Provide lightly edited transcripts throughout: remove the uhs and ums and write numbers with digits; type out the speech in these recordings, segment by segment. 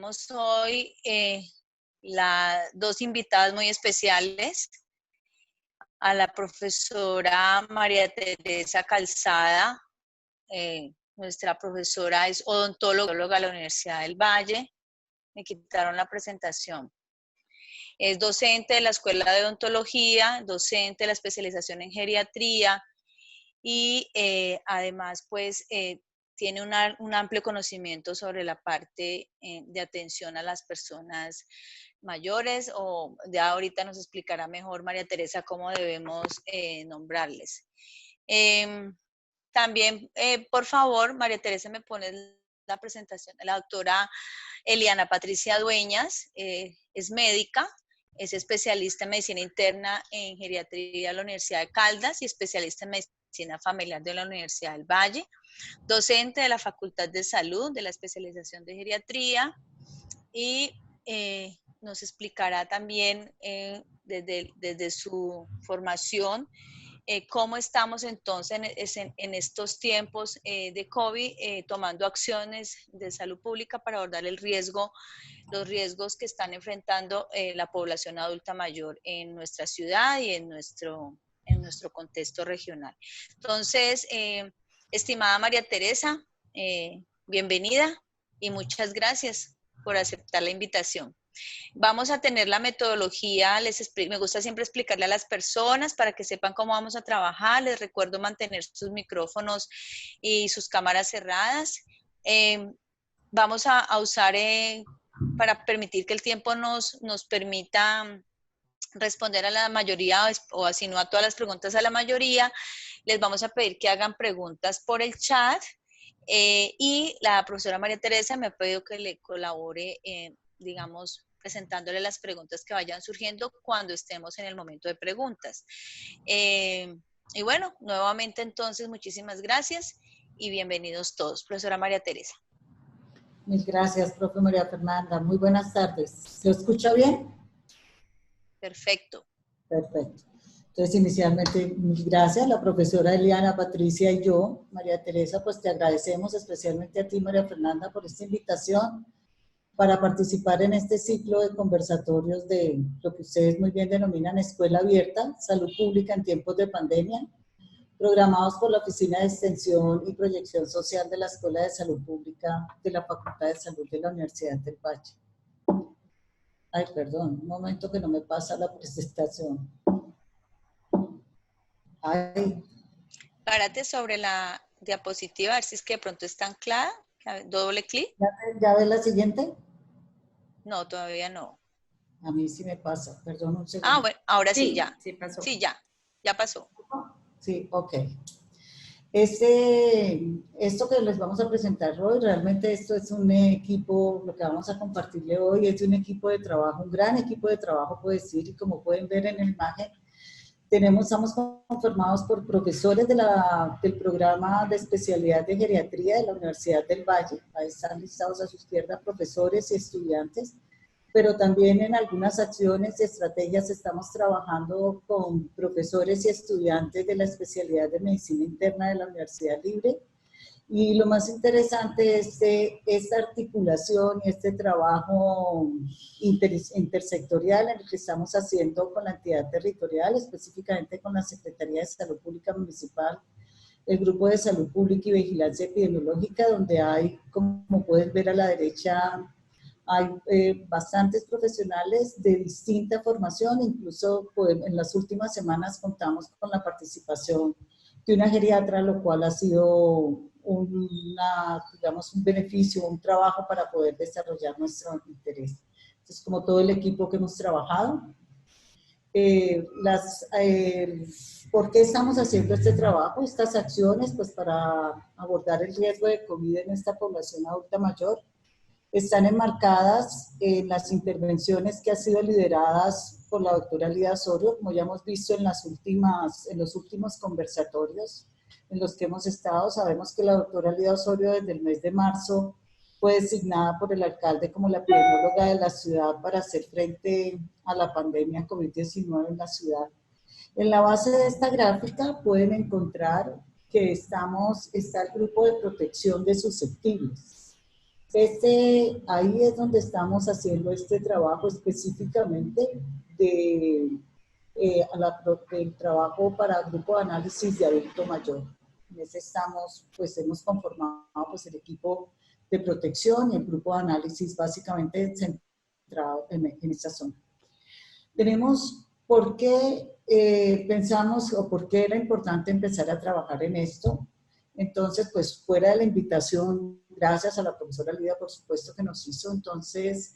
tenemos hoy dos invitadas muy especiales, a la profesora María Teresa Calzada. Nuestra profesora es odontóloga de la Universidad del Valle. Me quitaron la presentación. Es docente de la Escuela de Odontología, docente de la especialización en geriatría y además pues tiene un amplio conocimiento sobre la parte de atención a las personas mayores, o ya ahorita nos explicará mejor María Teresa cómo debemos nombrarles. También, por favor, María Teresa, me pone la presentación de la doctora Eliana Patricia Dueñas. Es médica, es especialista en medicina interna en geriatría de la Universidad de Caldas y especialista en medicina familiar de la Universidad del Valle, docente de la Facultad de Salud de la especialización de geriatría, y nos explicará también desde su formación cómo estamos entonces en estos tiempos de COVID, tomando acciones de salud pública para abordar los riesgos que están enfrentando la población adulta mayor en nuestra ciudad y en nuestro contexto regional. Entonces, estimada María Teresa, bienvenida y muchas gracias por aceptar la invitación. Vamos a tener la metodología, me gusta siempre explicarle a las personas para que sepan cómo vamos a trabajar. Les recuerdo mantener sus micrófonos y sus cámaras cerradas. Vamos a usar, para permitir que el tiempo nos permita responder a la mayoría, o así no a todas las preguntas, a la mayoría, les vamos a pedir que hagan preguntas por el chat. Y la profesora María Teresa me ha pedido que le colabore, digamos, presentándole las preguntas que vayan surgiendo cuando estemos en el momento de preguntas. Y bueno, nuevamente entonces, muchísimas gracias y bienvenidos todos. Profesora María Teresa. Mil gracias, profe María Fernanda. Muy buenas tardes. ¿Se escucha bien? Perfecto. Perfecto. Entonces, inicialmente, mil gracias. La profesora Eliana, Patricia y yo, María Teresa, pues te agradecemos especialmente a ti, María Fernanda, por esta invitación para participar en este ciclo de conversatorios de lo que ustedes muy bien denominan Escuela Abierta, Salud Pública en tiempos de pandemia, programados por la Oficina de Extensión y Proyección Social de la Escuela de Salud Pública de la Facultad de Salud de la Universidad del Valle. Ay, perdón, un momento que no me pasa la presentación. Ay. Párate sobre la diapositiva, a ver si es que de pronto está anclada. Doble clic. ¿Ya ves la siguiente? No, todavía no. A mí sí me pasa, perdón un segundo. Ah, bueno, ahora sí, Sí, ya. sí pasó. Sí, ya pasó. Sí, ok. Esto que les vamos a presentar hoy, realmente esto es un equipo, lo que vamos a compartirle hoy es un equipo de trabajo, un gran equipo de trabajo, puedo decir, y como pueden ver en la imagen, estamos conformados por profesores del programa de especialidad de geriatría de la Universidad del Valle. Ahí están listados a su izquierda profesores y estudiantes, pero también en algunas acciones y estrategias estamos trabajando con profesores y estudiantes de la especialidad de medicina interna de la Universidad Libre. Y lo más interesante es esta articulación y este trabajo intersectorial en el que estamos haciendo con la entidad territorial, específicamente con la Secretaría de Salud Pública Municipal, el Grupo de Salud Pública y Vigilancia Epidemiológica, donde hay, como pueden ver a la derecha, hay bastantes profesionales de distinta formación, incluso en las últimas semanas contamos con la participación de una geriatra, lo cual ha sido digamos, un beneficio, un trabajo para poder desarrollar nuestro interés. Entonces, como todo el equipo que hemos trabajado, ¿por qué estamos haciendo este trabajo, estas acciones? Pues para abordar el riesgo de COVID en esta población adulta mayor. Están enmarcadas en las intervenciones que han sido lideradas por la doctora Lida Osorio, como ya hemos visto en los últimos conversatorios en los que hemos estado. Sabemos que la doctora Lida Osorio desde el mes de marzo fue designada por el alcalde como la epidemióloga de la ciudad para hacer frente a la pandemia COVID-19 en la ciudad. En la base de esta gráfica pueden encontrar que está el grupo de protección de susceptibles. Ahí es donde estamos haciendo este trabajo específicamente de, del trabajo para grupo de análisis de adulto mayor. En ese estamos, pues hemos conformado pues, el equipo de protección y el grupo de análisis básicamente centrado en esta zona. Tenemos por qué pensamos o por qué era importante empezar a trabajar en esto. Entonces, pues fuera de la invitación, gracias a la profesora Lidia, por supuesto, que nos hizo, entonces,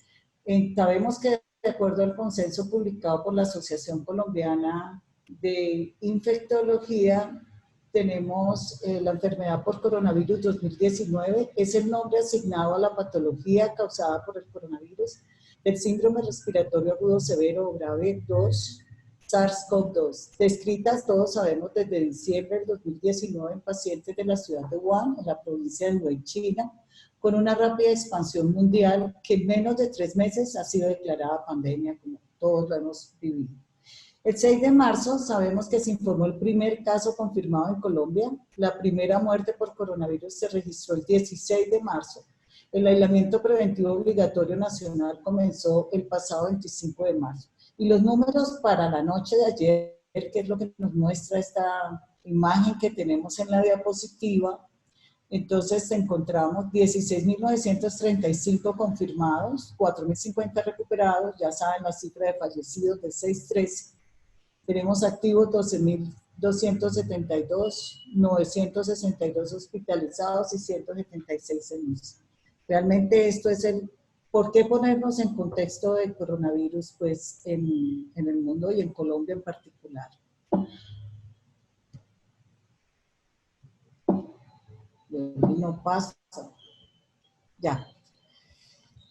sabemos que de acuerdo al consenso publicado por la Asociación Colombiana de Infectología, tenemos la enfermedad por coronavirus 2019, es el nombre asignado a la patología causada por el coronavirus, el síndrome respiratorio agudo severo o grave 2, SARS-CoV-2, descritas, todos sabemos, desde diciembre del 2019 en pacientes de la ciudad de Wuhan, en la provincia de Hubei, China, con una rápida expansión mundial que en menos de 3 meses ha sido declarada pandemia, como todos lo hemos vivido. El 6 de marzo sabemos que se informó el primer caso confirmado en Colombia. La primera muerte por coronavirus se registró el 16 de marzo. El aislamiento preventivo obligatorio nacional comenzó el pasado 25 de marzo. Y los números para la noche de ayer, que es lo que nos muestra esta imagen que tenemos en la diapositiva, entonces encontramos 16.935 confirmados, 4.050 recuperados, ya saben la cifra de fallecidos de 613. Tenemos activos 12.272, 962 hospitalizados y 176 en UCI. Realmente esto es el... ¿Por qué ponernos en contexto del coronavirus pues, en el mundo y en Colombia en particular? No pasa. Ya.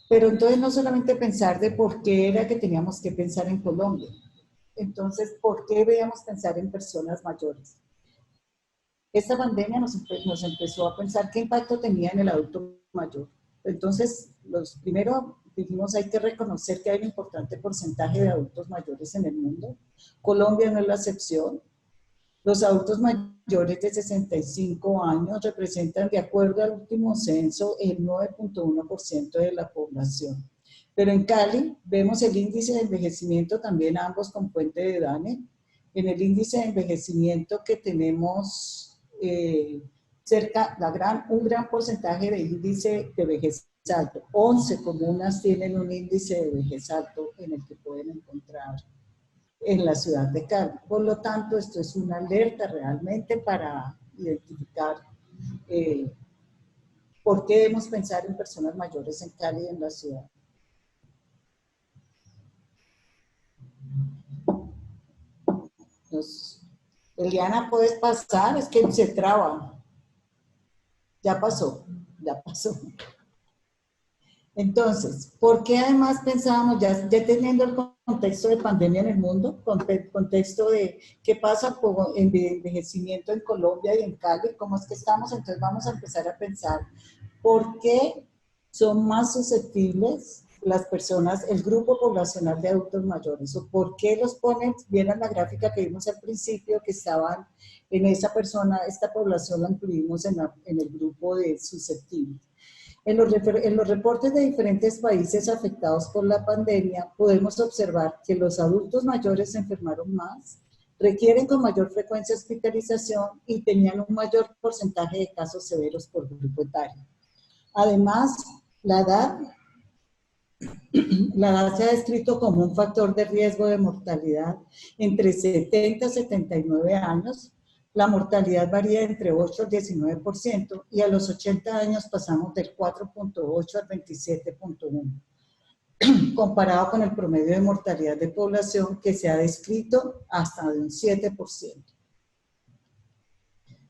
Pero entonces no solamente pensar de por qué era que teníamos que pensar en Colombia. Entonces, ¿por qué debíamos pensar en personas mayores? Esta pandemia nos empezó a pensar qué impacto tenía en el adulto mayor. Entonces, primero dijimos hay que reconocer que hay un importante porcentaje de adultos mayores en el mundo. Colombia no es la excepción. Los adultos mayores de 65 años representan, de acuerdo al último censo, el 9.1% de la población. Pero en Cali vemos el índice de envejecimiento también ambos con fuente de DANE. En el índice de envejecimiento que tenemos un gran porcentaje de índice de vejez alto. 11 comunas tienen un índice de vejez alto en el que pueden encontrar en la ciudad de Cali. Por lo tanto, esto es una alerta realmente para identificar por qué debemos pensar en personas mayores en Cali y en la ciudad. Eliana, ¿puedes pasar? Es que se traba. Ya pasó, ya pasó. Entonces, ¿por qué además pensábamos, ya teniendo el contexto de pandemia en el mundo, contexto de qué pasa con envejecimiento en Colombia y en Cali, cómo es que estamos? Entonces vamos a empezar a pensar, ¿por qué son más susceptibles las personas, el grupo poblacional de adultos mayores? ¿O por qué los ponen? Vieron la gráfica que vimos al principio, que estaban en esa persona, esta población la incluimos en el grupo de susceptibles. En los reportes de diferentes países afectados por la pandemia, podemos observar que los adultos mayores se enfermaron más, requieren con mayor frecuencia hospitalización y tenían un mayor porcentaje de casos severos por grupo etario. Además, la edad se ha descrito como un factor de riesgo de mortalidad entre 70 y 79 años. La mortalidad varía entre 8 al 19% y a los 80 años pasamos del 4.8 al 27.1, comparado con el promedio de mortalidad de población que se ha descrito hasta de un 7%.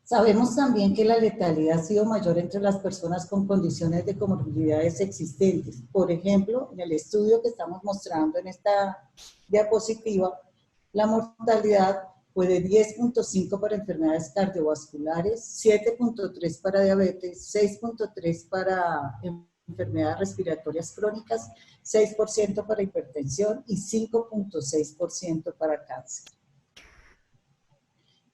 Sabemos también que la letalidad ha sido mayor entre las personas con condiciones de comorbilidades existentes. Por ejemplo, en el estudio que estamos mostrando en esta diapositiva, la mortalidad fue de 10.5 para enfermedades cardiovasculares, 7.3 para diabetes, 6.3 para enfermedades respiratorias crónicas, 6% para hipertensión y 5.6% para cáncer.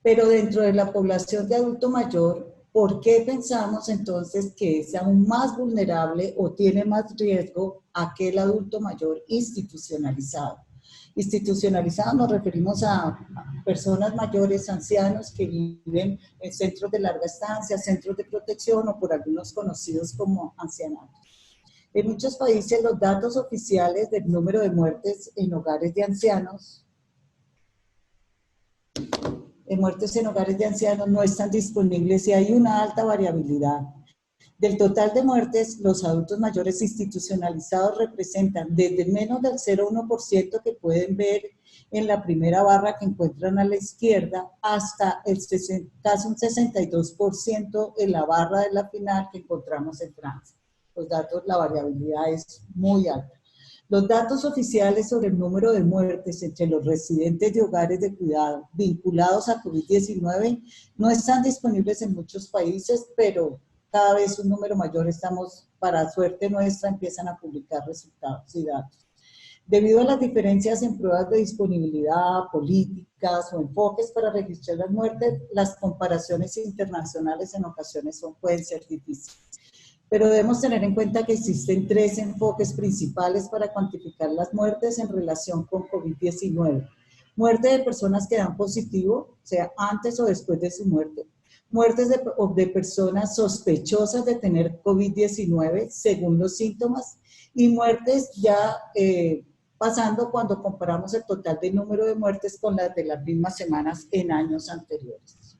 Pero dentro de la población de adulto mayor, ¿por qué pensamos entonces que es aún más vulnerable o tiene más riesgo aquel adulto mayor institucionalizado? Institucionalizado nos referimos a personas mayores, ancianos que viven en centros de larga estancia, centros de protección o por algunos conocidos como ancianatos. En muchos países los datos oficiales del número de muertes en hogares de ancianos no están disponibles y hay una alta variabilidad. Del total de muertes, los adultos mayores institucionalizados representan desde menos del 0,1% que pueden ver en la primera barra que encuentran a la izquierda hasta casi un 62% en la barra de la final que encontramos en Francia. Los datos, la variabilidad es muy alta. Los datos oficiales sobre el número de muertes entre los residentes de hogares de cuidado vinculados a COVID-19 no están disponibles en muchos países, pero cada vez un número mayor estamos, para suerte nuestra, empiezan a publicar resultados y datos. Debido a las diferencias en pruebas de disponibilidad, políticas o enfoques para registrar las muertes, las comparaciones internacionales en ocasiones pueden ser difíciles. Pero debemos tener en cuenta que existen 3 enfoques principales para cuantificar las muertes en relación con COVID-19. Muerte de personas que dan positivo, sea antes o después de su muerte. Muertes de personas sospechosas de tener COVID-19 según los síntomas. Y muertes ya pasando cuando comparamos el total de número de muertes con las de las mismas semanas en años anteriores.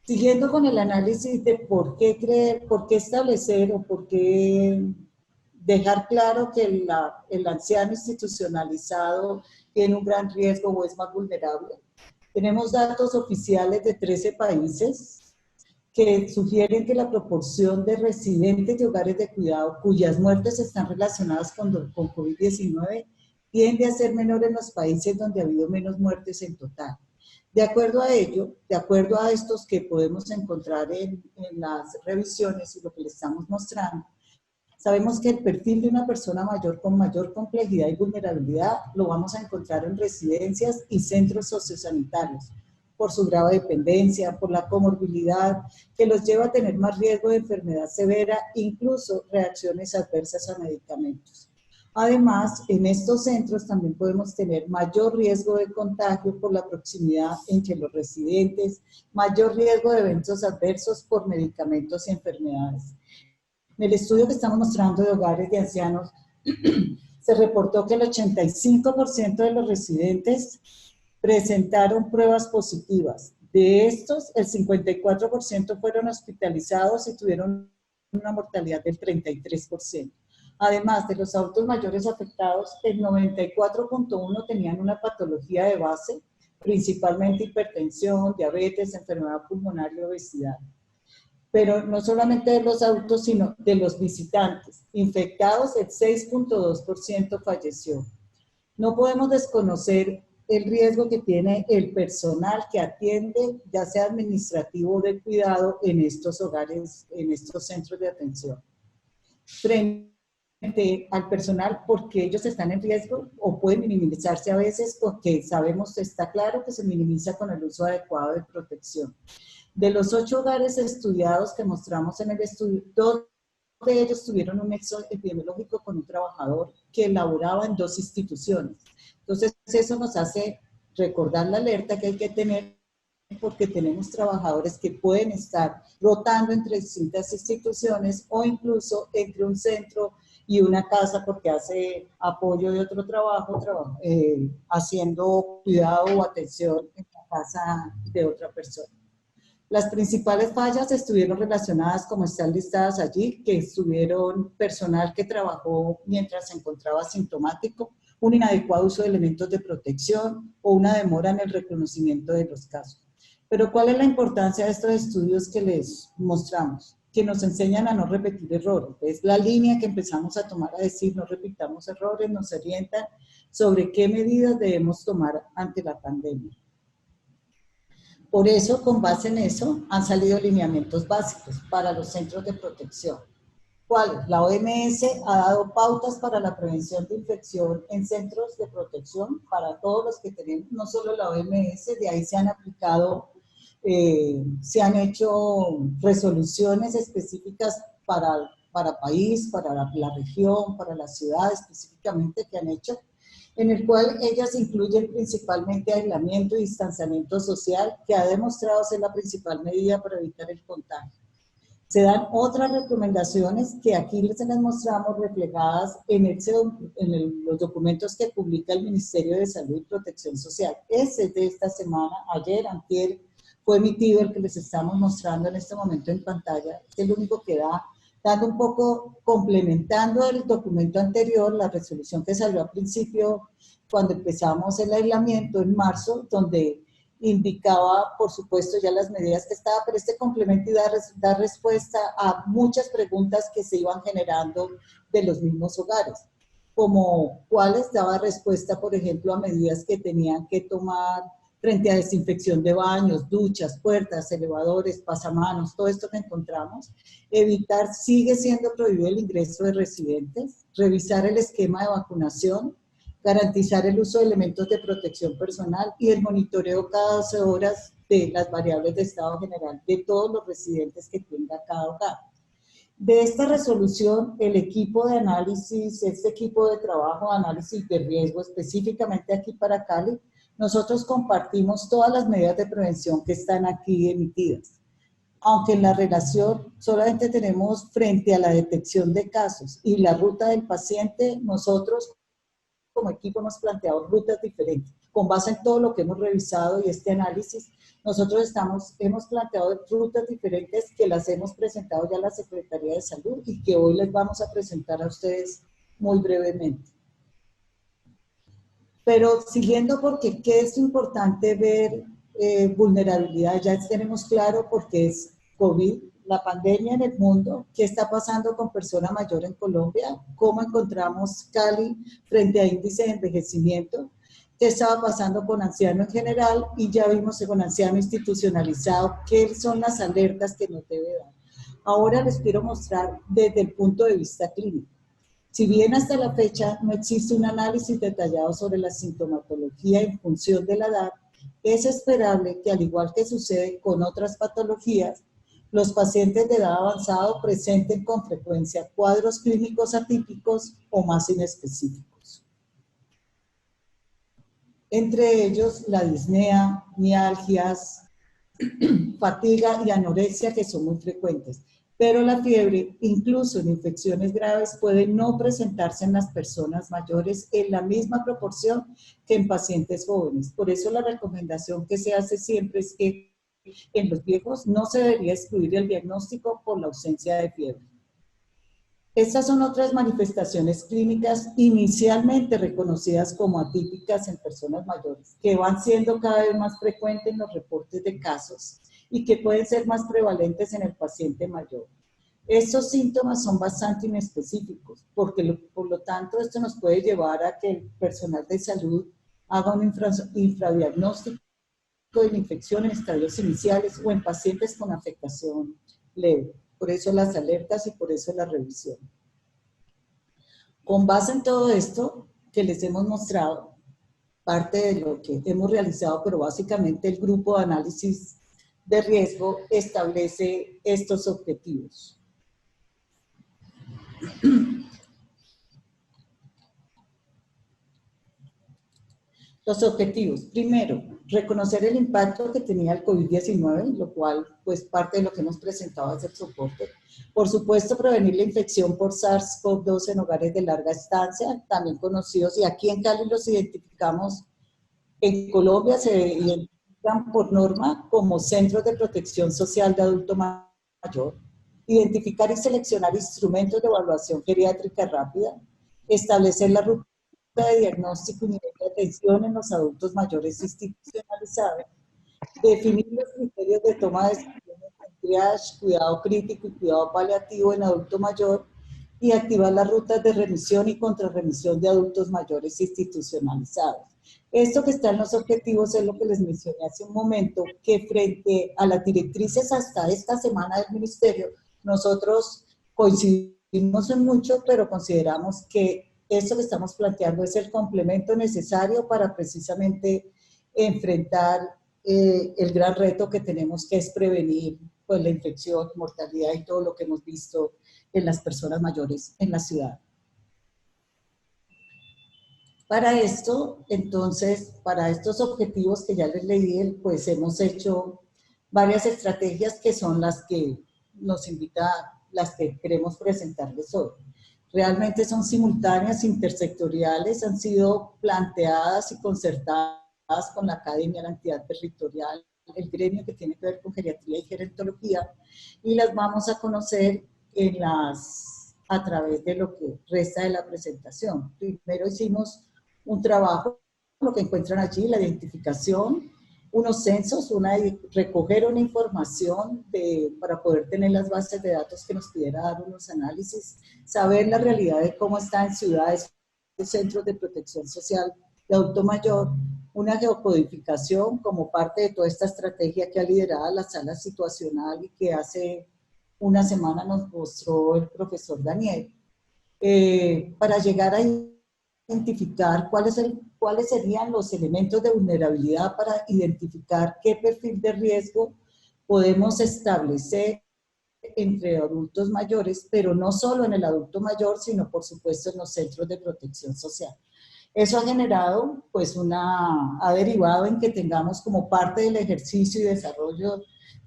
Siguiendo con el análisis de por qué establecer o por qué dejar claro que el anciano institucionalizado tiene un gran riesgo o es más vulnerable. Tenemos datos oficiales de 13 países que sugieren que la proporción de residentes de hogares de cuidado cuyas muertes están relacionadas con COVID-19 tiende a ser menor en los países donde ha habido menos muertes en total. De acuerdo a ello, de acuerdo a estos que podemos encontrar en las revisiones y lo que le estamos mostrando, sabemos que el perfil de una persona mayor con mayor complejidad y vulnerabilidad lo vamos a encontrar en residencias y centros sociosanitarios, por su grado de dependencia, por la comorbilidad que los lleva a tener más riesgo de enfermedad severa, incluso reacciones adversas a medicamentos. Además, en estos centros también podemos tener mayor riesgo de contagio por la proximidad entre los residentes, mayor riesgo de eventos adversos por medicamentos y enfermedades. En el estudio que estamos mostrando de hogares de ancianos, se reportó que el 85% de los residentes presentaron pruebas positivas. De estos, el 54% fueron hospitalizados y tuvieron una mortalidad del 33%. Además de los adultos mayores afectados, el 94,1% tenían una patología de base, principalmente hipertensión, diabetes, enfermedad pulmonar y obesidad. Pero no solamente de los adultos, sino de los visitantes. Infectados, el 6,2% falleció. No podemos desconocer el riesgo que tiene el personal que atiende, ya sea administrativo o de cuidado, en estos hogares, en estos centros de atención. Frente al personal, porque ellos están en riesgo o pueden minimizarse a veces porque sabemos, está claro que se minimiza con el uso adecuado de protección. De los 8 hogares estudiados que mostramos en el estudio, 2 de ellos tuvieron un nexo epidemiológico con un trabajador que laboraba en 2 instituciones. Entonces, eso nos hace recordar la alerta que hay que tener, porque tenemos trabajadores que pueden estar rotando entre distintas instituciones o incluso entre un centro y una casa porque hace apoyo de otro trabajo, haciendo cuidado o atención en la casa de otra persona. Las principales fallas estuvieron relacionadas, como están listadas allí, que estuvieron personal que trabajó mientras se encontraba sintomático, un inadecuado uso de elementos de protección o una demora en el reconocimiento de los casos. Pero ¿cuál es la importancia de estos estudios que les mostramos? Que nos enseñan a no repetir errores. Es la línea que empezamos a tomar a decir, no repitamos errores, nos orientan sobre qué medidas debemos tomar ante la pandemia. Por eso, con base en eso, han salido lineamientos básicos para los centros de protección. ¿Cuáles? La OMS ha dado pautas para la prevención de infección en centros de protección para todos los que tenemos, no solo la OMS, de ahí se han aplicado Se han hecho resoluciones específicas para país, para la región, para la ciudad específicamente que han hecho, en el cual ellas incluyen principalmente aislamiento y distanciamiento social, que ha demostrado ser la principal medida para evitar el contagio. Se dan otras recomendaciones que aquí les mostramos reflejadas en los documentos que publica el Ministerio de Salud y Protección Social. Ese es de esta semana, ayer, antier, fue emitido el que les estamos mostrando en este momento en pantalla. Es el único que da, dando un poco, complementando el documento anterior, la resolución que salió al principio, cuando empezamos el aislamiento en marzo, donde indicaba, por supuesto, ya las medidas que estaba, pero este complemento da respuesta a muchas preguntas que se iban generando de los mismos hogares, como cuáles daba respuesta, por ejemplo, a medidas que tenían que tomar frente a desinfección de baños, duchas, puertas, elevadores, pasamanos, todo esto que encontramos. Evitar, sigue siendo prohibido el ingreso de residentes, revisar el esquema de vacunación, garantizar el uso de elementos de protección personal y el monitoreo cada 12 horas de las variables de estado general de todos los residentes que tenga cada hogar. De esta resolución, el equipo de análisis, este equipo de trabajo de análisis de riesgo, específicamente aquí para Cali, nosotros compartimos todas las medidas de prevención que están aquí emitidas. Aunque en la relación solamente tenemos frente a la detección de casos y la ruta del paciente, nosotros como equipo hemos planteado rutas diferentes. Con base en todo lo que hemos revisado y este análisis, nosotros hemos planteado rutas diferentes que las hemos presentado ya a la Secretaría de Salud y que hoy les vamos a presentar a ustedes muy brevemente. Pero siguiendo, porque ¿qué es importante ver? Vulnerabilidad, ya tenemos claro porque es COVID, la pandemia en el mundo, qué está pasando con persona mayor en Colombia, cómo encontramos Cali frente a índice de envejecimiento, qué estaba pasando con anciano en general y ya vimos con anciano institucionalizado qué son las alertas que nos debe dar. Ahora les quiero mostrar desde el punto de vista clínico. Si bien hasta la fecha no existe un análisis detallado sobre la sintomatología en función de la edad, es esperable que, al igual que sucede con otras patologías, los pacientes de edad avanzada presenten con frecuencia cuadros clínicos atípicos o más inespecíficos. Entre ellos, la disnea, mialgias, fatiga y anorexia, que son muy frecuentes. Pero la fiebre, incluso en infecciones graves, puede no presentarse en las personas mayores en la misma proporción que en pacientes jóvenes. Por eso la recomendación que se hace siempre es que en los viejos no se debería excluir el diagnóstico por la ausencia de fiebre. Estas son otras manifestaciones clínicas inicialmente reconocidas como atípicas en personas mayores, que van siendo cada vez más frecuentes en los reportes de casos y que pueden ser más prevalentes en el paciente mayor. Estos síntomas son bastante inespecíficos, porque por lo tanto esto nos puede llevar a que el personal de salud haga un infradiagnóstico de la infección en estadios iniciales o en pacientes con afectación leve. Por eso las alertas y por eso la revisión. Con base en todo esto que les hemos mostrado, parte de lo que hemos realizado, pero básicamente el grupo de análisis de riesgo establece estos objetivos. Los objetivos. Primero, reconocer el impacto que tenía el COVID-19, lo cual, pues, parte de lo que hemos presentado es el soporte. Por supuesto, prevenir la infección por SARS-CoV-2 en hogares de larga estancia, también conocidos, y aquí en Cali los identificamos, en Colombia se identifican por norma como centros de protección social de adulto mayor. Identificar y seleccionar instrumentos de evaluación geriátrica rápida, establecer la ruta de diagnóstico y nivel de atención en los adultos mayores institucionalizados, definir los criterios de toma de decisiones en triage, cuidado crítico y cuidado paliativo en adulto mayor y activar las rutas de remisión y contrarremisión de adultos mayores institucionalizados. Esto que está en los objetivos es lo que les mencioné hace un momento, que frente a las directrices hasta esta semana del Ministerio, nosotros coincidimos en mucho, pero consideramos que esto que estamos planteando es el complemento necesario para precisamente enfrentar el gran reto que tenemos, que es prevenir pues, la infección, mortalidad y todo lo que hemos visto en las personas mayores en la ciudad. Para esto, entonces, para estos objetivos que ya les leí, pues hemos hecho varias estrategias que son las que nos invita, las que queremos presentarles hoy. Realmente son simultáneas, intersectoriales, han sido planteadas y concertadas con la academia, la entidad territorial, el gremio que tiene que ver con geriatría y gerontología, y las vamos a conocer a través de lo que resta de la presentación. Primero hicimos un trabajo, lo que encuentran allí, la identificación, unos censos, recoger una información para poder tener las bases de datos que nos pudiera dar unos análisis, saber la realidad de cómo está en ciudades, centros de protección social de adulto mayor, una geocodificación como parte de toda esta estrategia que ha liderado la sala situacional y que hace una semana nos mostró el profesor Daniel, para llegar a identificar cuáles serían los elementos de vulnerabilidad para identificar qué perfil de riesgo podemos establecer entre adultos mayores, pero no solo en el adulto mayor, sino por supuesto en los centros de protección social. Eso ha generado, pues ha derivado en que tengamos como parte del ejercicio y desarrollo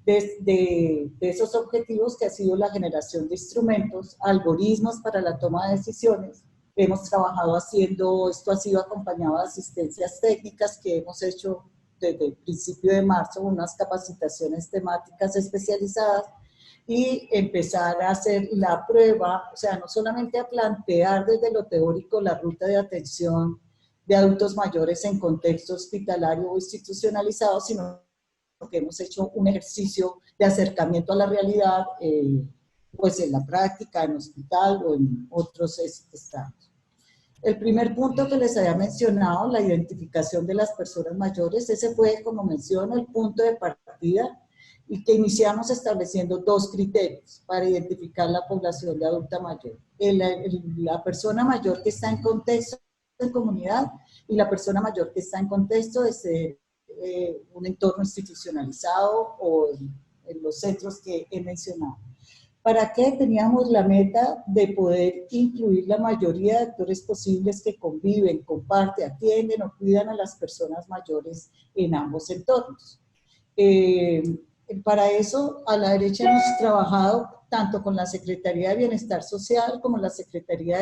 de esos objetivos, que ha sido la generación de instrumentos, algoritmos para la toma de decisiones. Hemos trabajado esto ha sido acompañado de asistencias técnicas que hemos hecho desde el principio de marzo, unas capacitaciones temáticas especializadas, y empezar a hacer la prueba, o sea, no solamente a plantear desde lo teórico la ruta de atención de adultos mayores en contexto hospitalario o institucionalizado, sino que hemos hecho un ejercicio de acercamiento a la realidad, pues en la práctica, en hospital o en otros estados. El primer punto que les había mencionado, la identificación de las personas mayores, ese fue, como menciono, el punto de partida, y que iniciamos estableciendo dos criterios para identificar la población de adulta mayor. La persona mayor que está en contexto de comunidad y la persona mayor que está en contexto de ser un entorno institucionalizado o en los centros que he mencionado. ¿Para qué? Teníamos la meta de poder incluir la mayoría de actores posibles que conviven, comparten, atienden o cuidan a las personas mayores en ambos entornos. Para eso, a la derecha hemos trabajado tanto con la Secretaría de Bienestar Social como la Secretaría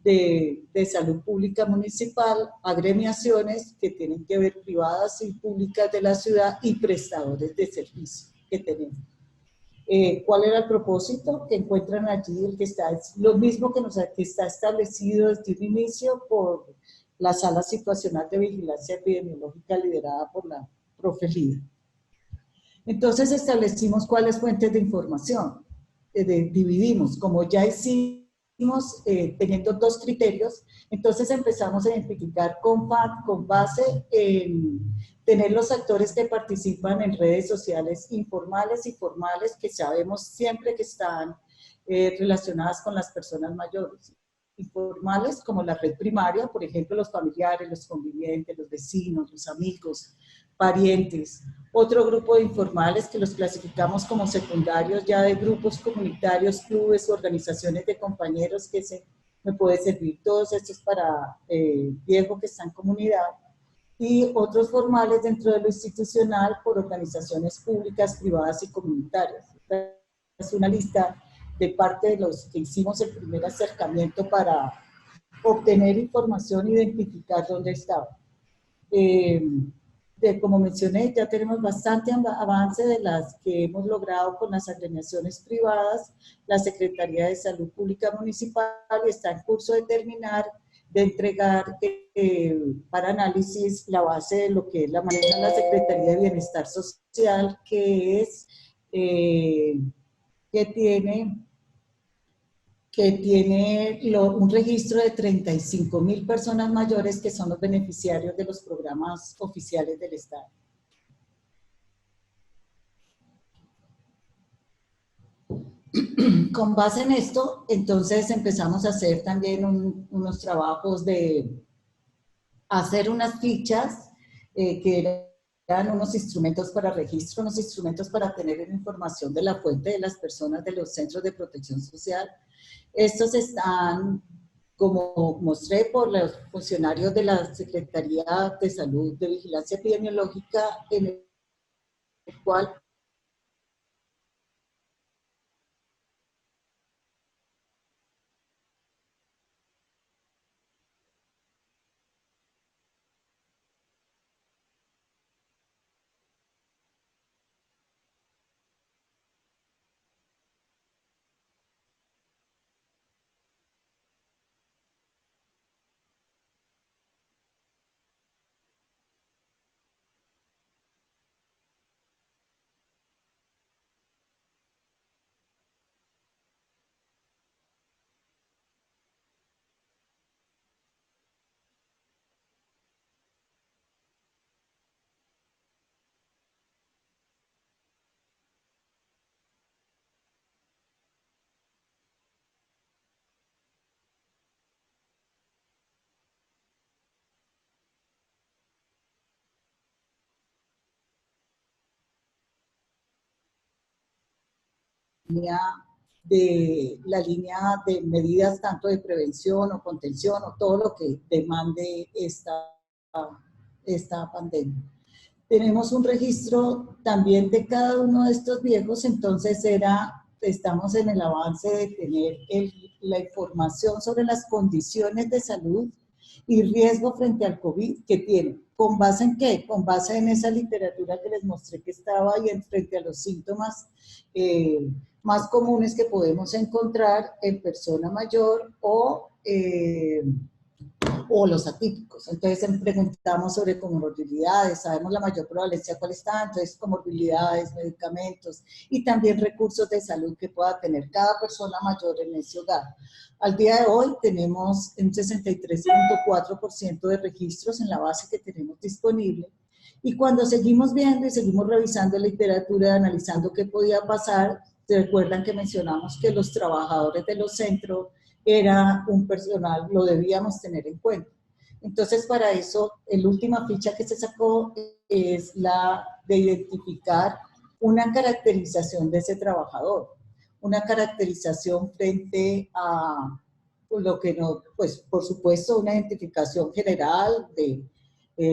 de Salud Pública Municipal, agremiaciones que tienen que ver privadas y públicas de la ciudad y prestadores de servicio que tenemos. ¿Cuál era el propósito? Que encuentran allí es lo mismo que está establecido desde un inicio por la Sala Situacional de Vigilancia Epidemiológica liderada por la profe Lida. Entonces establecimos cuáles fuentes de información, dividimos, como ya hicimos teniendo dos criterios, entonces empezamos a identificar con base en tener los actores que participan en redes sociales informales y formales, que sabemos siempre que están relacionadas con las personas mayores. Informales como la red primaria, por ejemplo, los familiares, los convivientes, los vecinos, los amigos, parientes. Otro grupo de informales que los clasificamos como secundarios, ya de grupos comunitarios, clubes, organizaciones de compañeros, que me puede servir todos estos para viejo que está en comunidad. Y otros formales dentro de lo institucional por organizaciones públicas, privadas y comunitarias. Es una lista de parte de los que hicimos el primer acercamiento para obtener información e identificar dónde estaba. Como mencioné, ya tenemos bastante avance de las que hemos logrado con las agremiaciones privadas, la Secretaría de Salud Pública Municipal, y está en curso de terminar de entregar para análisis la base de lo que es la maneja la Secretaría de Bienestar Social, que tiene un registro de 35.000 personas mayores que son los beneficiarios de los programas oficiales del Estado. Con base en esto, entonces empezamos a hacer también unos trabajos de hacer unas fichas que unos instrumentos para registro, unos instrumentos para tener información de la fuente de las personas de los centros de protección social. Estos están, como mostré, por los funcionarios de la Secretaría de Salud de Vigilancia Epidemiológica, en el cual la línea de medidas tanto de prevención o contención o todo lo que demande esta pandemia. Tenemos un registro también de cada uno de estos viejos, entonces estamos en el avance de tener la información sobre las condiciones de salud y riesgo frente al COVID que tienen. ¿Con base en qué? Con base en esa literatura que les mostré que estaba ahí frente a los síntomas más comunes que podemos encontrar en persona mayor o los atípicos. Entonces preguntamos sobre comorbilidades, sabemos la mayor prevalencia cuál está, entonces comorbilidades, medicamentos y también recursos de salud que pueda tener cada persona mayor en ese hogar. Al día de hoy tenemos un 63.4% de registros en la base que tenemos disponible. Y cuando seguimos viendo y seguimos revisando la literatura, analizando qué podía pasar, ¿se recuerdan que mencionamos que los trabajadores de los centros era un personal, lo debíamos tener en cuenta? Entonces, para eso, la última ficha que se sacó es la de identificar una caracterización de ese trabajador, una caracterización frente a lo que no, pues por supuesto una identificación general de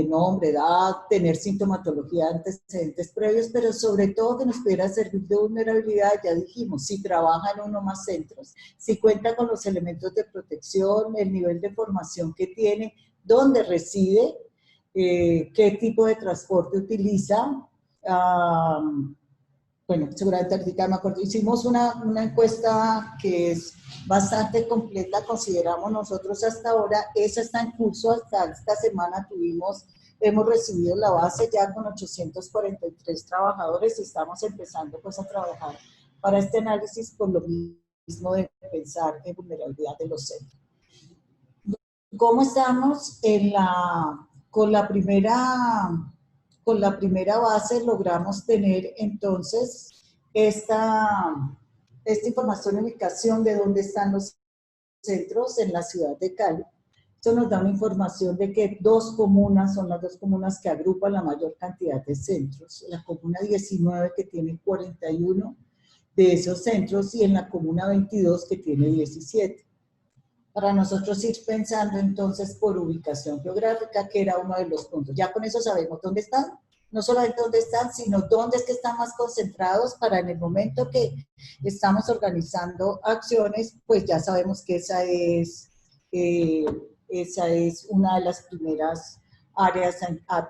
nombre, edad, tener sintomatología, antecedentes previos, pero sobre todo que nos pudiera servir de vulnerabilidad, ya dijimos, si trabaja en uno más centros, si cuenta con los elementos de protección, el nivel de formación que tiene, dónde reside, qué tipo de transporte utiliza. Bueno, seguramente ahorita me acuerdo, hicimos una encuesta que es bastante completa, consideramos nosotros hasta ahora, esa está en curso, hasta esta semana hemos recibido la base ya con 843 trabajadores y estamos empezando pues a trabajar para este análisis con lo mismo de pensar en vulnerabilidad de los centros. ¿Cómo estamos con la primera base? Logramos tener entonces esta información y ubicación de dónde están los centros en la ciudad de Cali. Esto nos da una información de que dos comunas son las dos comunas que agrupan la mayor cantidad de centros. La comuna 19 que tiene 41 de esos centros y en la comuna 22 que tiene 17. Para nosotros ir pensando entonces por ubicación geográfica, que era uno de los puntos. Ya con eso sabemos dónde están, no solamente dónde están, sino dónde es que están más concentrados para en el momento que estamos organizando acciones, pues ya sabemos que esa es una de las primeras áreas a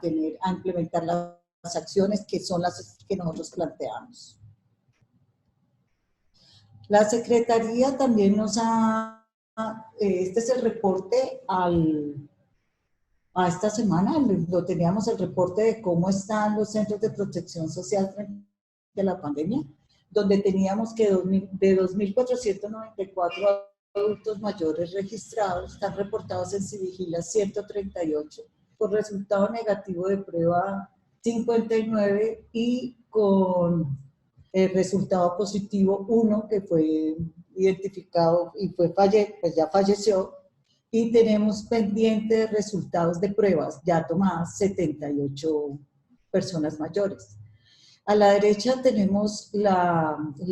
implementar las acciones que son las que nosotros planteamos. La Secretaría también nos este es el reporte a esta semana, lo teníamos el reporte de cómo están los centros de protección social frente a la pandemia, donde teníamos que de 2.494 adultos mayores registrados, están reportados en Civigila 138, por resultado negativo de prueba 59 y con el resultado positivo 1 que fue identificado y pues ya falleció, y tenemos pendientes resultados de pruebas ya tomadas 78 personas mayores. A la derecha tenemos el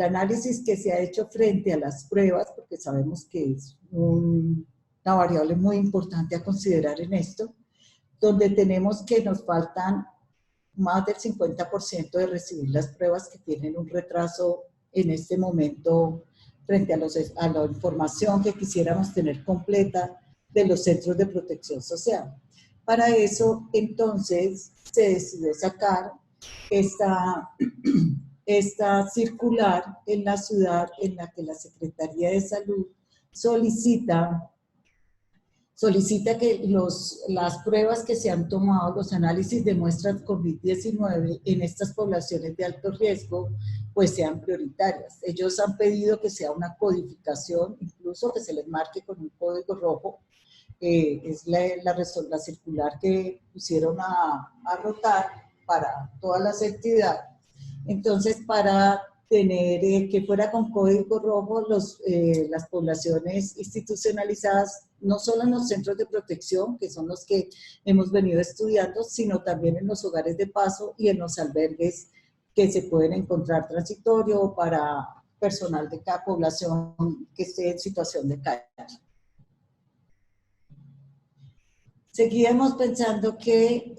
análisis que se ha hecho frente a las pruebas, porque sabemos que es una variable muy importante a considerar en esto, donde tenemos que nos faltan más del 50% de recibir las pruebas, que tienen un retraso en este momento frente a la información que quisiéramos tener completa de los centros de protección social. Para eso, entonces, se decidió sacar esta circular en la ciudad, en la que la Secretaría de Salud solicita que las pruebas que se han tomado, los análisis de muestras COVID-19 en estas poblaciones de alto riesgo, pues sean prioritarias. Ellos han pedido que sea una codificación, incluso que se les marque con un código rojo. Es la circular que pusieron a rotar para todas las entidades. Entonces, para tener que fuera con código rojo las poblaciones institucionalizadas, no solo en los centros de protección, que son los que hemos venido estudiando, sino también en los hogares de paso y en los albergues que se pueden encontrar transitorio para personal de cada población que esté en situación de calle. Seguíamos pensando que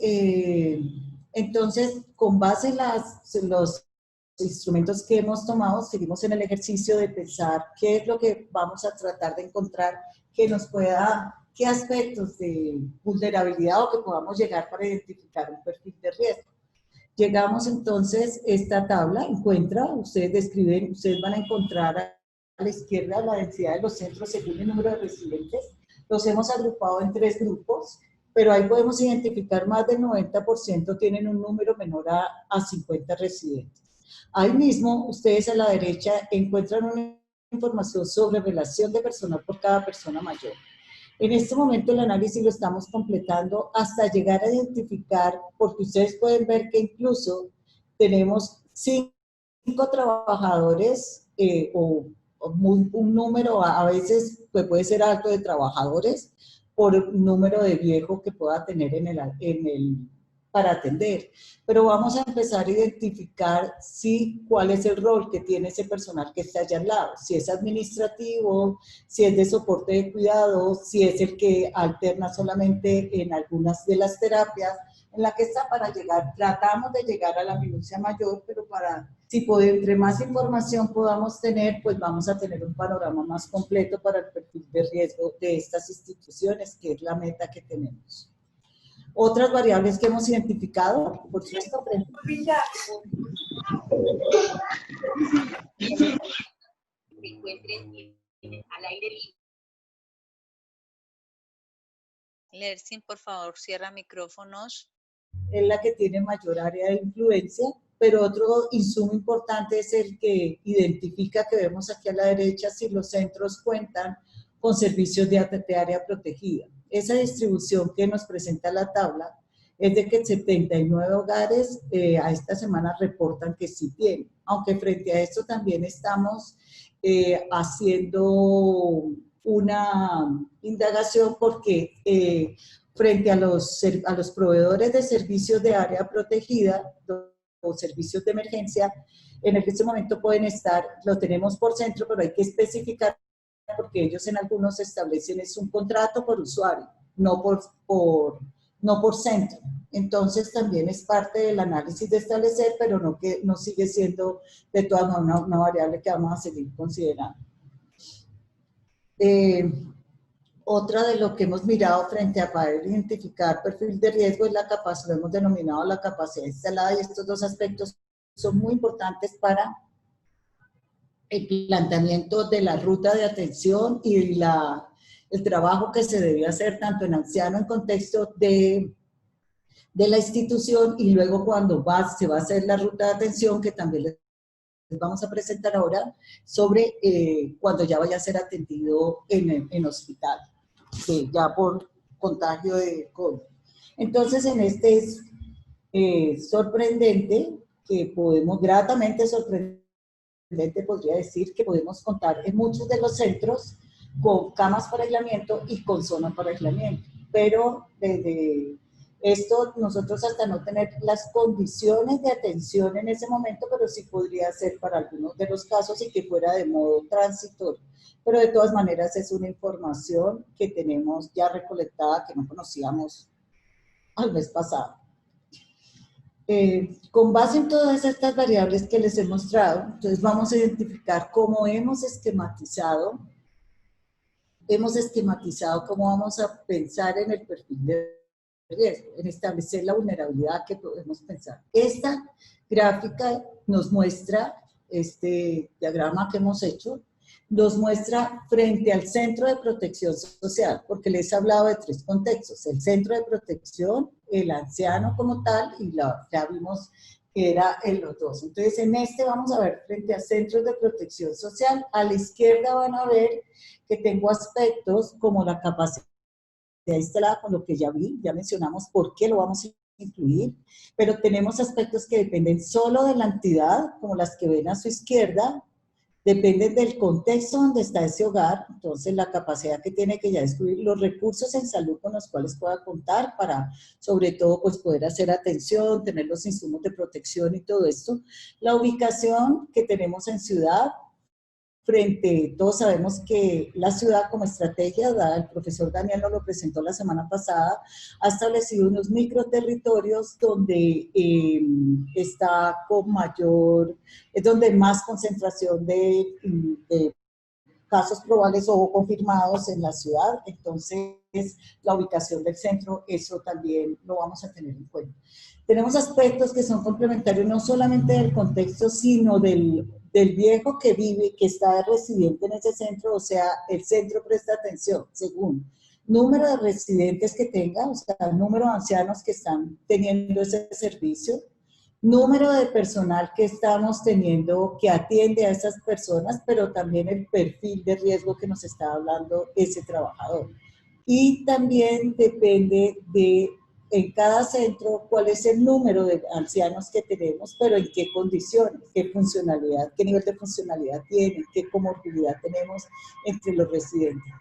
entonces, con base en los instrumentos que hemos tomado, seguimos en el ejercicio de pensar qué es lo que vamos a tratar de encontrar que nos pueda, qué aspectos de vulnerabilidad o que podamos llegar para identificar un perfil de riesgo. Llegamos entonces, esta tabla ustedes van a encontrar a la izquierda la densidad de los centros según el número de residentes. Los hemos agrupado en 3 grupos, pero ahí podemos identificar más del 90% tienen un número menor a 50 residentes. Ahí mismo, ustedes a la derecha encuentran una información sobre relación de personal por cada persona mayor. En este momento el análisis lo estamos completando hasta llegar a identificar, porque ustedes pueden ver que incluso tenemos 5 trabajadores un número a veces pues puede ser alto de trabajadores por número de viejos que pueda tener para atender. Pero vamos a empezar a identificar cuál es el rol que tiene ese personal que está allá al lado, si es administrativo, si es de soporte de cuidado, si es el que alterna solamente en algunas de las terapias en la que está para llegar, tratamos de llegar a la minucia mayor, pero entre más información podamos tener, pues vamos a tener un panorama más completo para el perfil de riesgo de estas instituciones, que es la meta que tenemos. Otras variables que hemos identificado, por supuesto, al aire libre. Lersin, por favor, cierra micrófonos. Es la que tiene mayor área de influencia, pero otro insumo importante es el que identifica, que vemos aquí a la derecha, si los centros cuentan con servicios de área protegida. Esa distribución que nos presenta la tabla es de que 79 hogares a esta semana reportan que sí tienen, aunque frente a esto también estamos haciendo una indagación porque frente a los proveedores de servicios de área protegida o servicios de emergencia, en este momento pueden estar, lo tenemos por centro, pero hay que especificar porque ellos en algunos establecen es un contrato por usuario, no por centro. Entonces también es parte del análisis de establecer, pero no sigue siendo de todas maneras una variable que vamos a seguir considerando. Otra de lo que hemos mirado frente a poder identificar perfil de riesgo es la capacidad, lo hemos denominado la capacidad instalada, y estos 2 aspectos son muy importantes para el planteamiento de la ruta de atención y el trabajo que se debe hacer tanto en anciano en contexto de la institución y luego cuando se va a hacer la ruta de atención, que también les vamos a presentar ahora, sobre cuando ya vaya a ser atendido en hospital, ya por contagio de COVID. Entonces, en este es sorprendente que gratamente sorprendente, podría decir que podemos contar en muchos de los centros con camas para aislamiento y con zonas para aislamiento, pero desde Esto nosotros hasta no tener las condiciones de atención en ese momento, pero sí podría ser para algunos de los casos y que fuera de modo transitorio. Pero de todas maneras es una información que tenemos ya recolectada que no conocíamos al mes pasado. Con base en todas estas variables que les he mostrado, entonces vamos a identificar cómo hemos esquematizado cómo vamos a pensar en el perfil de riesgo, en establecer la vulnerabilidad que podemos pensar. Esta gráfica nos muestra, este diagrama que hemos hecho, nos muestra frente al Centro de Protección Social, porque les he hablado de 3 contextos, el Centro de Protección, el anciano como tal, y ya vimos que era en los 2. Entonces, en este vamos a ver frente a centros de protección social. A la izquierda van a ver que tengo aspectos como la capacidad instalada, con lo que ya mencionamos por qué lo vamos a incluir, pero tenemos aspectos que dependen solo de la entidad, como las que ven a su izquierda, dependen del contexto donde está ese hogar, entonces la capacidad que tiene que ya descubrir, los recursos en salud con los cuales pueda contar para, sobre todo, pues poder hacer atención, tener los insumos de protección y todo esto. La ubicación que tenemos en ciudad, todos sabemos que la ciudad como estrategia, el profesor Daniel nos lo presentó la semana pasada, ha establecido unos microterritorios donde está con mayor, es donde más concentración de casos probables o confirmados en la ciudad, entonces la ubicación del centro, eso también lo vamos a tener en cuenta. Tenemos aspectos que son complementarios no solamente del contexto, sino del viejo que vive, que está residente en ese centro, o sea, el centro presta atención según número de residentes que tenga, o sea, el número de ancianos que están teniendo ese servicio, número de personal que estamos teniendo que atiende a esas personas, pero también el perfil de riesgo que nos está hablando ese trabajador. Y también depende de, en cada centro, cuál es el número de ancianos que tenemos, pero en qué condiciones, qué funcionalidad, qué nivel de funcionalidad tiene, qué comorbilidad tenemos entre los residentes.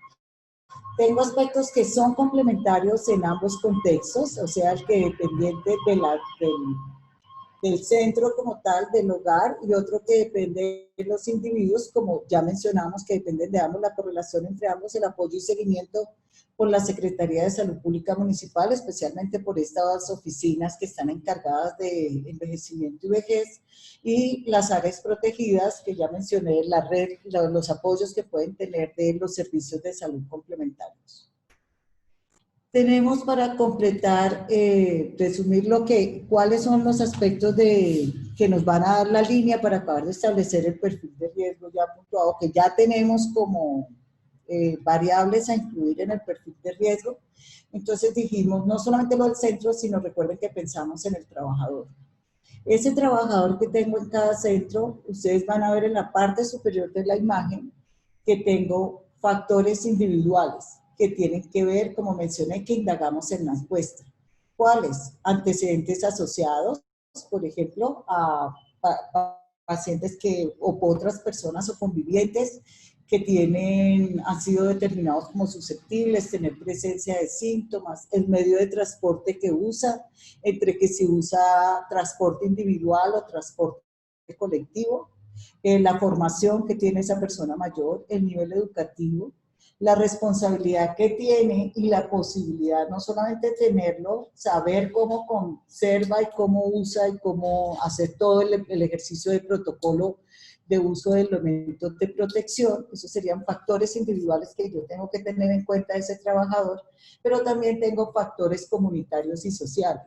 Tengo aspectos que son complementarios en ambos contextos, o sea, el que dependiente del centro como tal, del hogar, y otro que depende de los individuos, como ya mencionamos, que dependen de ambos, la correlación entre ambos, el apoyo y seguimiento por la Secretaría de Salud Pública Municipal, especialmente por estas oficinas que están encargadas de envejecimiento y vejez, y las áreas protegidas, que ya mencioné, la red, los apoyos que pueden tener de los servicios de salud complementarios. Tenemos para completar, resumir cuáles son los aspectos que nos van a dar la línea para acabar de establecer el perfil de riesgo ya puntuado, que ya tenemos como variables a incluir en el perfil de riesgo. Entonces dijimos, no solamente lo del centro, sino recuerden que pensamos en el trabajador. Ese trabajador que tengo en cada centro, ustedes van a ver en la parte superior de la imagen que tengo factores individuales que tienen que ver, como mencioné, que indagamos en la encuesta. ¿Cuáles? Antecedentes asociados, por ejemplo, a pacientes o otras personas o convivientes que han sido determinados como susceptibles, tener presencia de síntomas, el medio de transporte que usa, entre que si usa transporte individual o transporte colectivo, la formación que tiene esa persona mayor, el nivel educativo, la responsabilidad que tiene y la posibilidad no solamente de tenerlo, saber cómo conserva y cómo usa y cómo hacer todo el ejercicio de protocolo de uso de elementos de protección. Esos serían factores individuales que yo tengo que tener en cuenta de ese trabajador, pero también tengo factores comunitarios y sociales.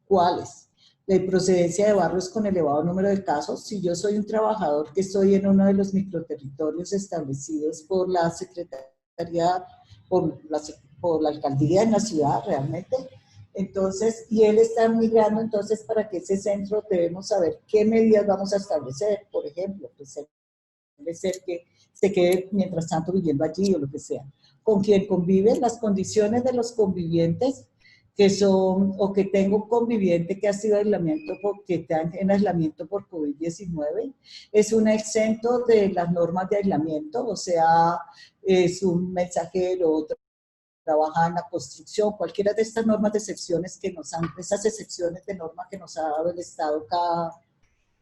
¿Cuáles? La procedencia de barrios con elevado número de casos. Si yo soy un trabajador que estoy en uno de los microterritorios establecidos por la Secretaría, por la alcaldía en la ciudad realmente, entonces, y él está migrando, entonces para que ese centro debemos saber qué medidas vamos a establecer. Por ejemplo, pues debe ser que se quede mientras tanto viviendo allí o lo que sea. Con quien convive, las condiciones de los convivientes que son, o que tengo un conviviente que ha sido que está en aislamiento por COVID-19, es un exento de las normas de aislamiento, o sea, es un mensajero, otro trabaja en la construcción, cualquiera de estas normas de excepciones que nos han, esas excepciones de norma que nos ha dado el Estado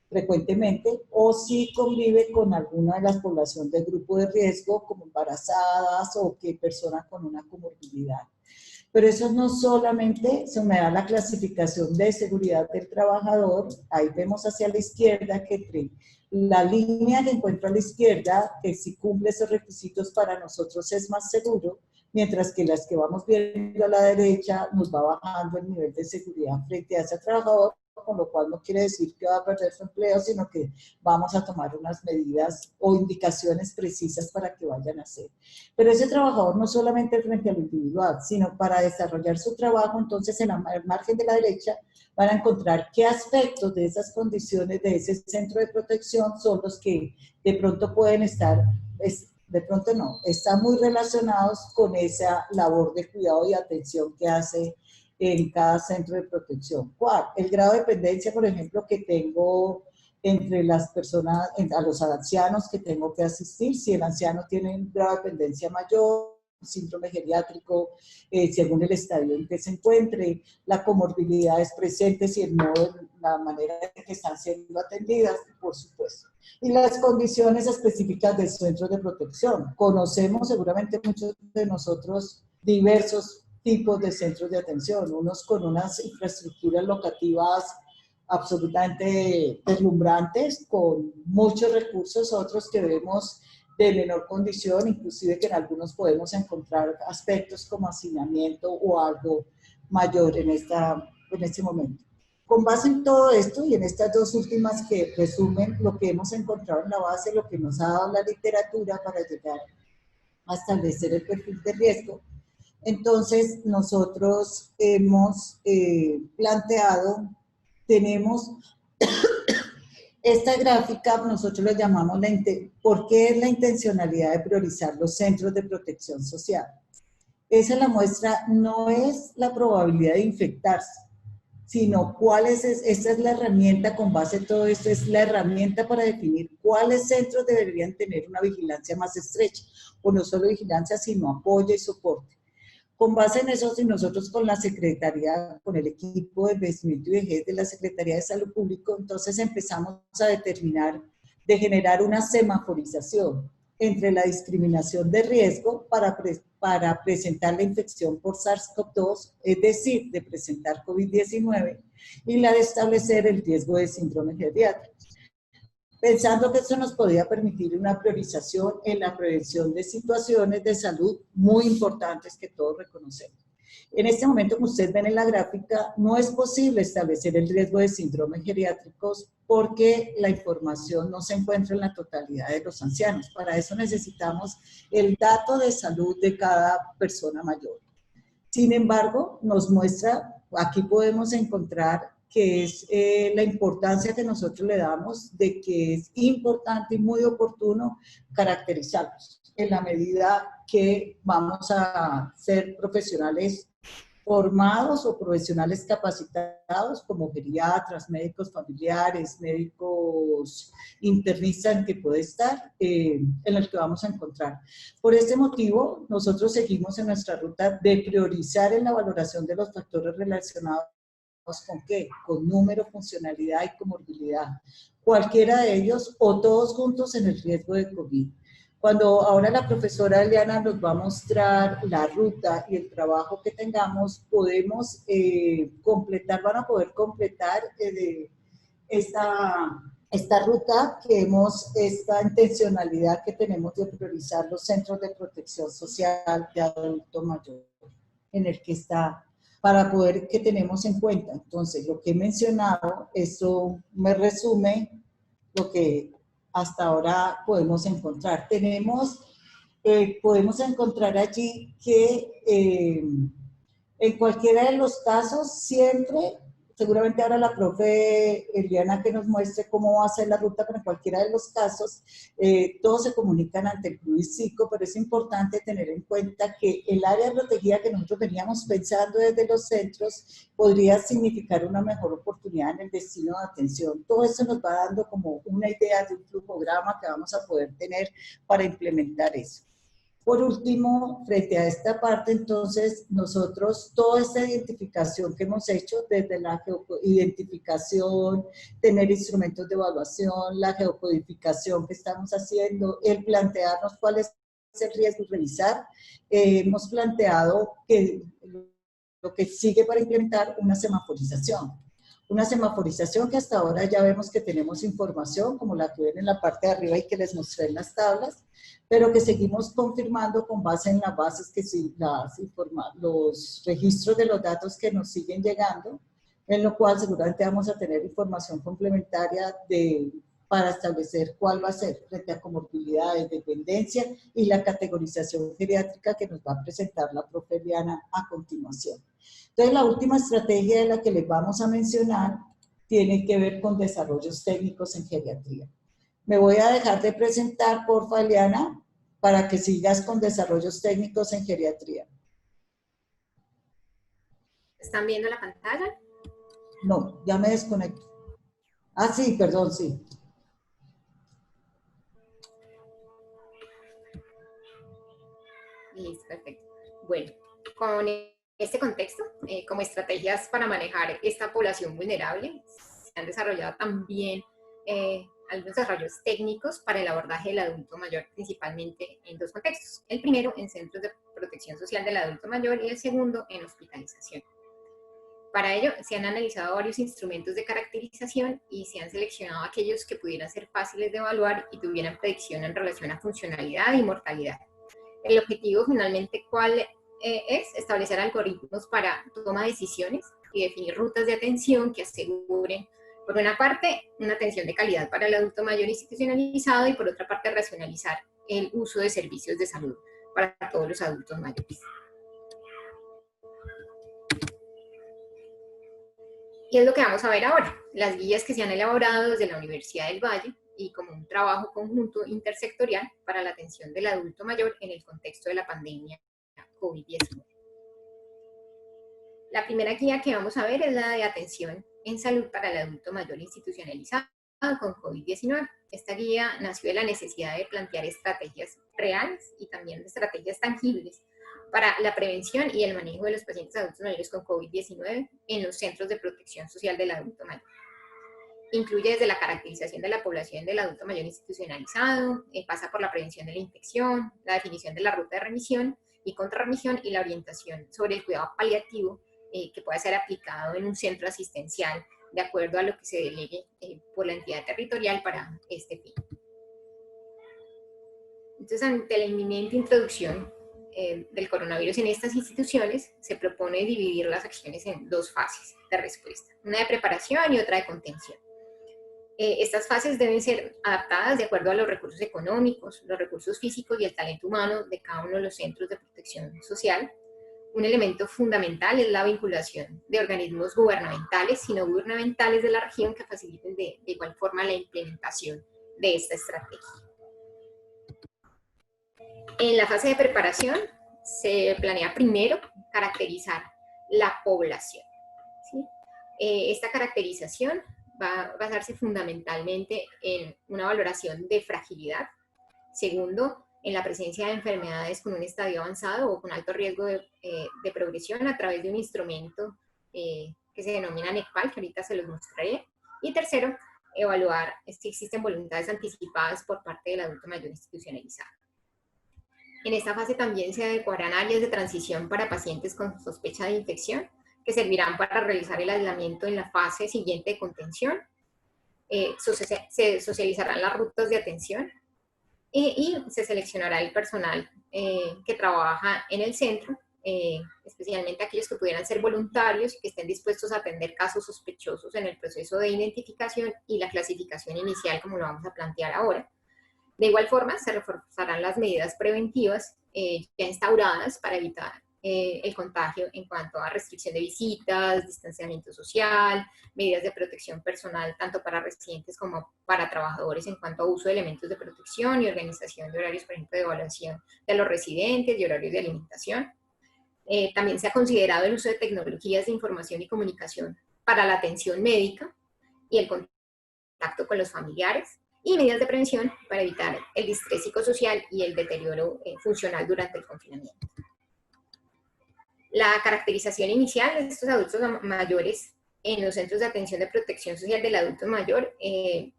frecuentemente, o si convive con alguna de las poblaciones de grupo de riesgo, como embarazadas o que personas con una comorbilidad. Pero eso no solamente se me da la clasificación de seguridad del trabajador, ahí vemos hacia la izquierda que la línea que encuentro a la izquierda, que si cumple esos requisitos para nosotros es más seguro, mientras que las que vamos viendo a la derecha nos va bajando el nivel de seguridad frente a ese trabajador, con lo cual no quiere decir que va a perder su empleo, sino que vamos a tomar unas medidas o indicaciones precisas para que vayan a hacer. Pero ese trabajador no solamente frente a lo individual, sino para desarrollar su trabajo, entonces en el margen de la derecha van a encontrar qué aspectos de esas condiciones de ese centro de protección son los que de pronto pueden estar, de pronto no, están muy relacionados con esa labor de cuidado y atención que hace en cada centro de protección. ¿Cuál? El grado de dependencia, por ejemplo, que tengo entre las personas, a los ancianos que tengo que asistir, si el anciano tiene un grado de dependencia mayor, síndrome geriátrico, según el estadio en que se encuentre, la comorbilidad es presente, si el modo, la manera en que están siendo atendidas, por supuesto. Y las condiciones específicas del centro de protección. Conocemos seguramente muchos de nosotros diversos tipos de centros de atención, unos con unas infraestructuras locativas absolutamente deslumbrantes, con muchos recursos, otros que vemos de menor condición, inclusive que en algunos podemos encontrar aspectos como hacinamiento o algo mayor en este momento. Con base en todo esto y en estas dos últimas que resumen lo que hemos encontrado en la base, lo que nos ha dado la literatura para llegar a establecer el perfil de riesgo, entonces nosotros hemos planteado, tenemos esta gráfica, nosotros la llamamos ¿por qué es la intencionalidad de priorizar los centros de protección social? Esa la muestra, no es la probabilidad de infectarse, sino esta es la herramienta, con base en todo esto, es la herramienta para definir cuáles centros deberían tener una vigilancia más estrecha, o no solo vigilancia, sino apoyo y soporte. Con base en eso, si nosotros con la Secretaría, con el equipo de envejecimiento y vejez de la Secretaría de Salud Pública, entonces empezamos a determinar, de generar una semaforización entre la discriminación de riesgo para presentar la infección por SARS-CoV-2, es decir, de presentar COVID-19, y la de establecer el riesgo de síndrome geriátrico, pensando que eso nos podía permitir una priorización en la prevención de situaciones de salud muy importantes que todos reconocemos. En este momento, como ustedes ven en la gráfica, no es posible establecer el riesgo de síndromes geriátricos porque la información no se encuentra en la totalidad de los ancianos. Para eso necesitamos el dato de salud de cada persona mayor. Sin embargo, nos muestra, aquí podemos encontrar que es la importancia que nosotros le damos de que es importante y muy oportuno caracterizarlos en la medida que vamos a ser profesionales formados o profesionales capacitados como geriatras, médicos familiares, médicos internistas en que puede estar, en el que vamos a encontrar. Por este motivo, nosotros seguimos en nuestra ruta de priorizar en la valoración de los factores relacionados ¿con qué? Con número, funcionalidad y comorbilidad. Cualquiera de ellos o todos juntos en el riesgo de COVID. Cuando ahora la profesora Eliana nos va a mostrar la ruta y el trabajo que tengamos, podemos completar, van a poder completar esta ruta que esta intencionalidad que tenemos de priorizar los centros de protección social de adulto mayor, en el que está, para poder que tenemos en cuenta. Entonces, lo que he mencionado, eso me resume lo que hasta ahora podemos encontrar. Podemos encontrar allí que en cualquiera de los casos siempre, seguramente ahora la profe Eliana que nos muestre cómo va a ser la ruta, pero en cualquiera de los casos todos se comunican ante el CRUIS-SICO, pero es importante tener en cuenta que el área protegida que nosotros veníamos pensando desde los centros podría significar una mejor oportunidad en el destino de atención. Todo eso nos va dando como una idea de un flujograma que vamos a poder tener para implementar eso. Por último, frente a esta parte, entonces, nosotros, toda esta identificación que hemos hecho, desde la geoidentificación, tener instrumentos de evaluación, la geocodificación que estamos haciendo, el plantearnos cuál es el riesgo y revisar, hemos planteado que lo que sigue para implementar una semaforización. Una semaforización que hasta ahora ya vemos que tenemos información, como la que ven en la parte de arriba y que les mostré en las tablas, pero que seguimos confirmando con base en las bases, que sí, los registros de los datos que nos siguen llegando, en lo cual seguramente vamos a tener información complementaria para establecer cuál va a ser frente a comorbilidades, dependencia y la categorización geriátrica que nos va a presentar la profe Eliana a continuación. Entonces, la última estrategia de la que les vamos a mencionar tiene que ver con desarrollos técnicos en geriatría. Me voy a dejar de presentar, porfa, Eliana, para que sigas con desarrollos técnicos en geriatría. ¿Están viendo la pantalla? No, ya me desconecto. Ah, sí, perdón, sí. Listo, perfecto. Bueno, con este contexto, como estrategias para manejar esta población vulnerable, se han desarrollado también algunos desarrollos técnicos para el abordaje del adulto mayor, principalmente en dos contextos. El primero, en centros de protección social del adulto mayor, y el segundo, en hospitalización. Para ello, se han analizado varios instrumentos de caracterización y se han seleccionado aquellos que pudieran ser fáciles de evaluar y tuvieran predicción en relación a funcionalidad y mortalidad. El objetivo finalmente, ¿cuál es? Establecer algoritmos para toma de decisiones y definir rutas de atención que aseguren, por una parte, una atención de calidad para el adulto mayor institucionalizado y por otra parte, racionalizar el uso de servicios de salud para todos los adultos mayores. Y es lo que vamos a ver ahora, las guías que se han elaborado desde la Universidad del Valle y como un trabajo conjunto intersectorial para la atención del adulto mayor en el contexto de la pandemia COVID-19. La primera guía que vamos a ver es la de atención en salud para el adulto mayor institucionalizado con COVID-19. Esta guía nació de la necesidad de plantear estrategias reales y también estrategias tangibles para la prevención y el manejo de los pacientes adultos mayores con COVID-19 en los centros de protección social del adulto mayor. Incluye desde la caracterización de la población del adulto mayor institucionalizado, pasa por la prevención de la infección, la definición de la ruta de remisión y contrarremisión y la orientación sobre el cuidado paliativo que pueda ser aplicado en un centro asistencial de acuerdo a lo que se delegue por la entidad territorial para este fin. Entonces, ante la inminente introducción del coronavirus en estas instituciones, se propone dividir las acciones en dos fases de respuesta, una de preparación y otra de contención. Estas fases deben ser adaptadas de acuerdo a los recursos económicos, los recursos físicos y el talento humano de cada uno de los centros de protección social. Un elemento fundamental es la vinculación de organismos gubernamentales y no gubernamentales de la región que faciliten de igual forma la implementación de esta estrategia. En la fase de preparación se planea primero caracterizar la población, ¿sí? Esta caracterización va a basarse fundamentalmente en una valoración de fragilidad. Segundo, en la presencia de enfermedades con un estadio avanzado o con alto riesgo de progresión a través de un instrumento que se denomina NECPAL, que ahorita se los mostraré. Y tercero, evaluar si existen voluntades anticipadas por parte del adulto mayor institucionalizado. En esta fase también se adecuarán áreas de transición para pacientes con sospecha de infección, que servirán para realizar el aislamiento en la fase siguiente de contención. Se socializarán las rutas de atención y se seleccionará el personal que trabaja en el centro, especialmente aquellos que pudieran ser voluntarios y que estén dispuestos a atender casos sospechosos en el proceso de identificación y la clasificación inicial, como lo vamos a plantear ahora. De igual forma, se reforzarán las medidas preventivas ya instauradas para evitar el contagio en cuanto a restricción de visitas, distanciamiento social, medidas de protección personal tanto para residentes como para trabajadores en cuanto a uso de elementos de protección y organización de horarios, por ejemplo, de evaluación de los residentes y horarios de alimentación. También se ha considerado el uso de tecnologías de información y comunicación para la atención médica y el contacto con los familiares. y medidas de prevención para evitar el distrés psicosocial y el deterioro funcional durante el confinamiento. La caracterización inicial de estos adultos mayores en los centros de atención de protección social del adulto mayor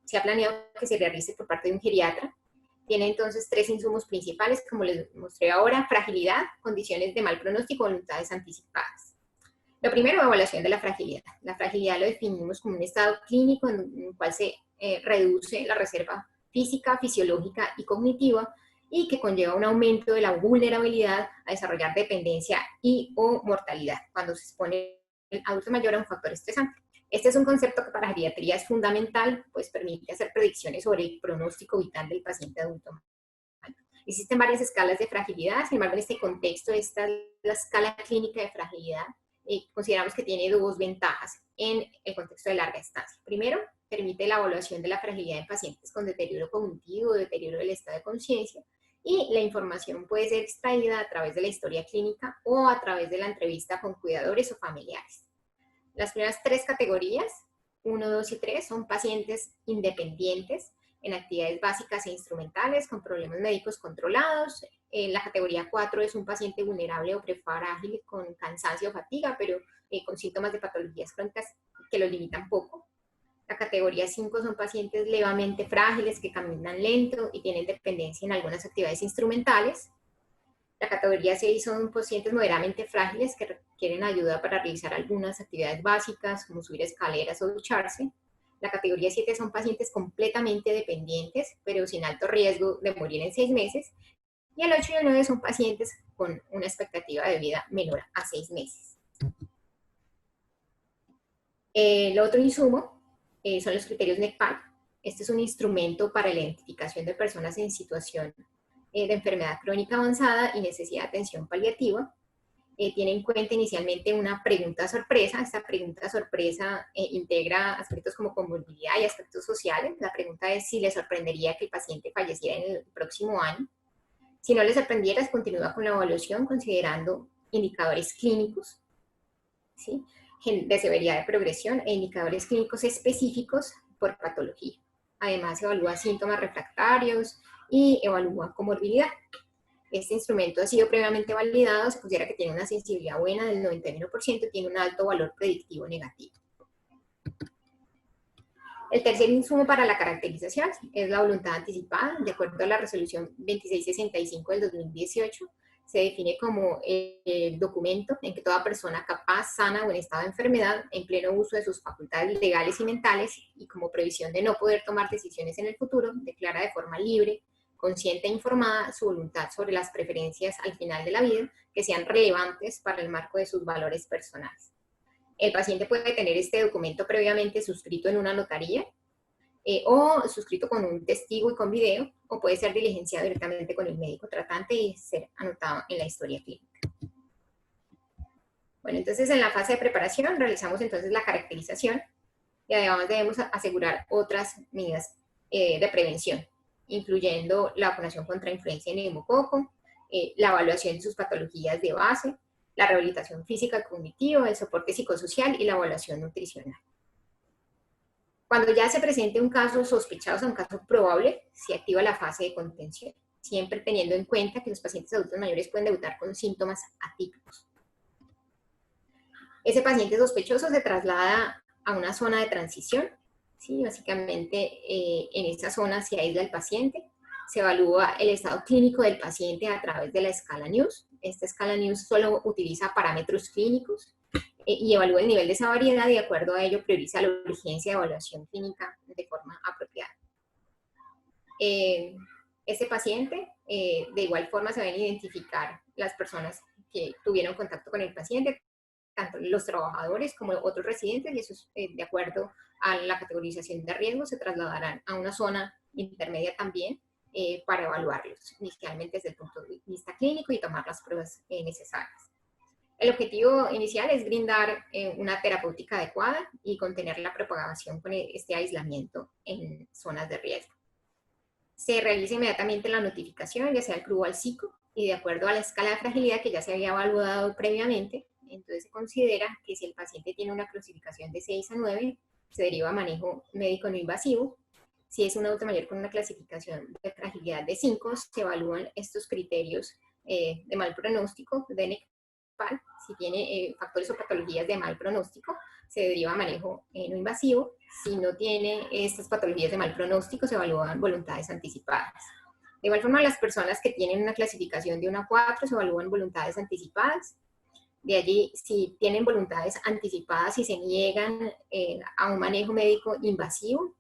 se ha planeado que se realice por parte de un geriatra. Tiene entonces 3 insumos principales, como les mostré ahora: fragilidad, condiciones de mal pronóstico, voluntades anticipadas. Lo primero, evaluación de la fragilidad. La fragilidad lo definimos como un estado clínico en el cual se reduce la reserva física, fisiológica y cognitiva, y que conlleva un aumento de la vulnerabilidad a desarrollar dependencia y o mortalidad cuando se expone el adulto mayor a un factor estresante. Este es un concepto que para la geriatría es fundamental, pues permite hacer predicciones sobre el pronóstico vital del paciente adulto mayor. Existen varias escalas de fragilidad, sin embargo en este contexto esta es la escala clínica de fragilidad. Consideramos que tiene 2 ventajas en el contexto de larga estancia. Primero, permite la evaluación de la fragilidad en pacientes con deterioro cognitivo, deterioro del estado de conciencia, y la información puede ser extraída a través de la historia clínica o a través de la entrevista con cuidadores o familiares. Las primeras 3 categorías, 1, 2 y 3, son pacientes independientes en actividades básicas e instrumentales con problemas médicos controlados. La categoría 4 es un paciente vulnerable o prefrágil con cansancio o fatiga, pero con síntomas de patologías crónicas que lo limitan poco. La categoría 5 son pacientes levemente frágiles que caminan lento y tienen dependencia en algunas actividades instrumentales. La categoría 6 son pacientes moderadamente frágiles que requieren ayuda para realizar algunas actividades básicas, como subir escaleras o ducharse. La categoría 7 son pacientes completamente dependientes, pero sin alto riesgo de morir en 6 meses. Y el 8 y el 9 son pacientes con una expectativa de vida menor a 6 meses. El otro insumo son los criterios NECPAL. Este es un instrumento para la identificación de personas en situación de enfermedad crónica avanzada y necesidad de atención paliativa. Tiene en cuenta inicialmente una pregunta sorpresa. Esta pregunta sorpresa integra aspectos como comorbilidad y aspectos sociales. La pregunta es si le sorprendería que el paciente falleciera en el próximo año. Si no le sorprendiera, se continúa con la evaluación considerando indicadores clínicos, ¿sí?, de severidad de progresión e indicadores clínicos específicos por patología. Además, se evalúa síntomas refractarios y evalúa comorbilidad. Este instrumento ha sido previamente validado, se considera que tiene una sensibilidad buena del 91% y tiene un alto valor predictivo negativo. El tercer insumo para la caracterización es la voluntad anticipada. De acuerdo a la resolución 2665 del 2018, se define como el documento en que toda persona capaz, sana o en estado de enfermedad, en pleno uso de sus facultades legales y mentales, y como previsión de no poder tomar decisiones en el futuro, declara de forma libre, consciente e informada su voluntad sobre las preferencias al final de la vida que sean relevantes para el marco de sus valores personales. El paciente puede tener este documento previamente suscrito en una notaría o suscrito con un testigo y con video, o puede ser diligenciado directamente con el médico tratante y ser anotado en la historia clínica. Bueno, entonces en la fase de preparación realizamos entonces la caracterización y además debemos asegurar otras medidas de prevención, incluyendo la vacunación contra influenza y neumococo, la evaluación de sus patologías de base, la rehabilitación física y cognitiva, el soporte psicosocial y la evaluación nutricional. Cuando ya se presente un caso sospechado, o sea, un caso probable, se activa la fase de contención, siempre teniendo en cuenta que los pacientes adultos mayores pueden debutar con síntomas atípicos. Ese paciente sospechoso se traslada a una zona de transición, ¿sí? Básicamente en esta zona se aísla el paciente, se evalúa el estado clínico del paciente a través de la escala NEWS. Esta escala NEWS solo utiliza parámetros clínicos y evalúa el nivel de esa variedad y de acuerdo a ello prioriza la urgencia de evaluación clínica de forma apropiada. Este paciente, de igual forma se deben identificar las personas que tuvieron contacto con el paciente, tanto los trabajadores como otros residentes, y esos, de acuerdo a la categorización de riesgo, se trasladarán a una zona intermedia también para evaluarlos, inicialmente desde el punto de vista clínico y tomar las pruebas necesarias. El objetivo inicial es brindar una terapéutica adecuada y contener la propagación con este aislamiento en zonas de riesgo. Se realiza inmediatamente la notificación, ya sea al CRU o al psico, y de acuerdo a la escala de fragilidad que ya se había evaluado previamente, entonces se considera que si el paciente tiene una clasificación de 6 a 9, se deriva a manejo médico no invasivo, Si es un adulto mayor con una clasificación de fragilidad de 5, se evalúan estos criterios de mal pronóstico de NECPAL. Si tiene factores o patologías de mal pronóstico, se deriva a manejo no invasivo. Si no tiene estas patologías de mal pronóstico, se evalúan voluntades anticipadas. De igual forma, las personas que tienen una clasificación de 1 a 4 se evalúan voluntades anticipadas. De allí, si tienen voluntades anticipadas y se niegan a un manejo médico invasivo,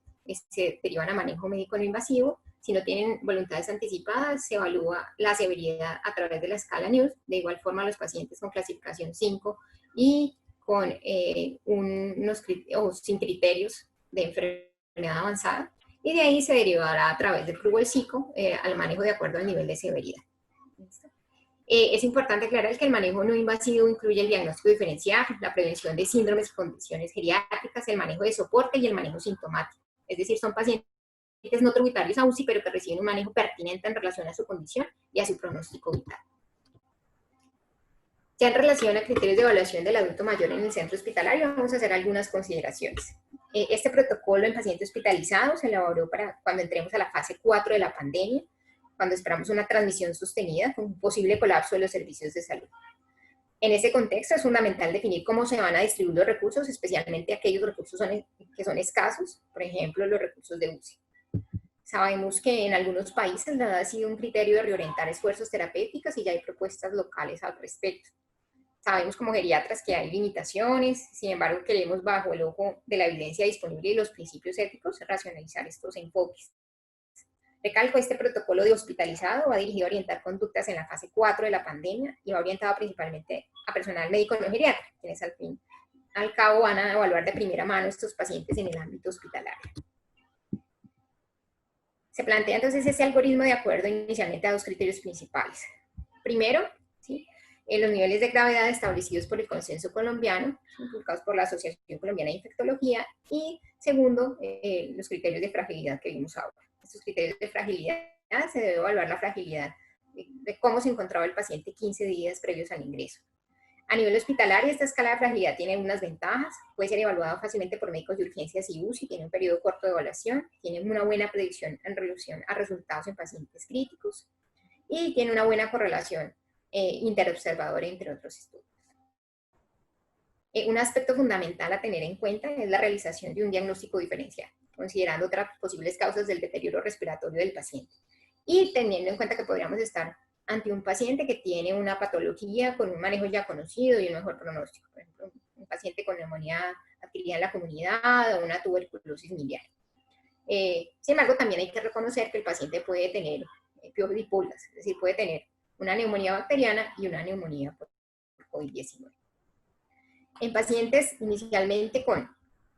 se derivan a manejo médico no invasivo. Si no tienen voluntades anticipadas, se evalúa la severidad a través de la escala NEWS. De igual forma, los pacientes con clasificación 5 y con sin criterios de enfermedad avanzada, y de ahí se derivará a través del CRUBEL-SICO al manejo de acuerdo al nivel de severidad. Es importante aclarar que el manejo no invasivo incluye el diagnóstico diferencial, la prevención de síndromes y condiciones geriátricas, el manejo de soporte y el manejo sintomático. Es decir, son pacientes no tributarios a UCI, pero que reciben un manejo pertinente en relación a su condición y a su pronóstico vital. Ya en relación a criterios de evaluación del adulto mayor en el centro hospitalario, vamos a hacer algunas consideraciones. Este protocolo en paciente hospitalizado se elaboró para cuando entremos a la fase 4 de la pandemia, cuando esperamos una transmisión sostenida con un posible colapso de los servicios de salud. En ese contexto es fundamental definir cómo se van a distribuir los recursos, especialmente aquellos recursos que son escasos, por ejemplo, los recursos de UCI. Sabemos que en algunos países la edad ha sido un criterio de reorientar esfuerzos terapéuticos y ya hay propuestas locales al respecto. Sabemos como geriatras que hay limitaciones, sin embargo queremos bajo el ojo de la evidencia disponible y los principios éticos racionalizar estos enfoques. Recalco, este protocolo de hospitalizado va dirigido a orientar conductas en la fase 4 de la pandemia y va orientado principalmente a personal médico no geriatra, quienes al fin al cabo van a evaluar de primera mano estos pacientes en el ámbito hospitalario. Se plantea entonces ese algoritmo de acuerdo inicialmente a dos criterios principales. Primero, ¿sí?, los niveles de gravedad establecidos por el consenso colombiano, inculcados por la Asociación Colombiana de Infectología, y segundo, los criterios de fragilidad que vimos ahora. Estos criterios de fragilidad se debe evaluar la fragilidad de cómo se encontraba el paciente 15 días previos al ingreso. A nivel hospitalario, esta escala de fragilidad tiene unas ventajas, puede ser evaluado fácilmente por médicos de urgencias y UCI, tiene un periodo corto de evaluación, tiene una buena predicción en relación a resultados en pacientes críticos y tiene una buena correlación interobservador, entre otros estudios. Un aspecto fundamental a tener en cuenta es la realización de un diagnóstico diferencial, considerando otras posibles causas del deterioro respiratorio del paciente y teniendo en cuenta que podríamos estar ante un paciente que tiene una patología con un manejo ya conocido y un mejor pronóstico, por ejemplo, un paciente con neumonía adquirida en la comunidad o una tuberculosis miliar. Sin embargo, también hay que reconocer que el paciente puede tener piojos dipolas, es decir, puede tener una neumonía bacteriana y una neumonía por COVID-19. En pacientes inicialmente con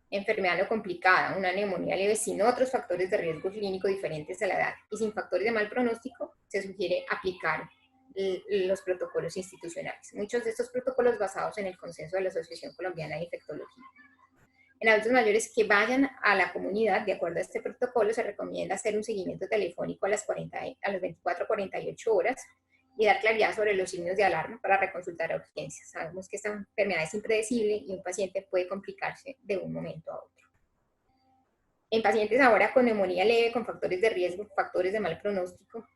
enfermedad no complicada, una neumonía leve sin otros factores de riesgo clínico diferentes a la edad y sin factores de mal pronóstico, se sugiere aplicar los protocolos institucionales. Muchos de estos protocolos basados en el consenso de la Asociación Colombiana de Infectología. En adultos mayores que vayan a la comunidad, de acuerdo a este protocolo, se recomienda hacer un seguimiento telefónico a las 24 a 48 horas y dar claridad sobre los signos de alarma para reconsultar a urgencias. Sabemos que esta enfermedad es impredecible y un paciente puede complicarse de un momento a otro. En pacientes ahora con neumonía leve, con factores de riesgo, factores de mal pronóstico,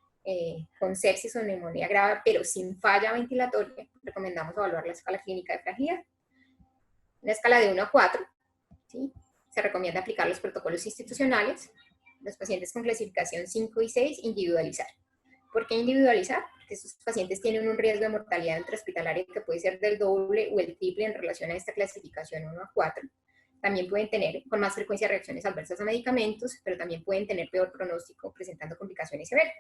con sepsis o neumonía grave, pero sin falla ventilatoria, recomendamos evaluar la escala clínica de fragilidad. Una escala de 1 a 4, ¿sí?, se recomienda aplicar los protocolos institucionales. Los pacientes con clasificación 5 y 6, individualizar. ¿Por qué individualizar? Porque estos pacientes tienen un riesgo de mortalidad intrahospitalaria que puede ser del doble o el triple en relación a esta clasificación 1 a 4. También pueden tener con más frecuencia reacciones adversas a medicamentos, pero también pueden tener peor pronóstico presentando complicaciones severas.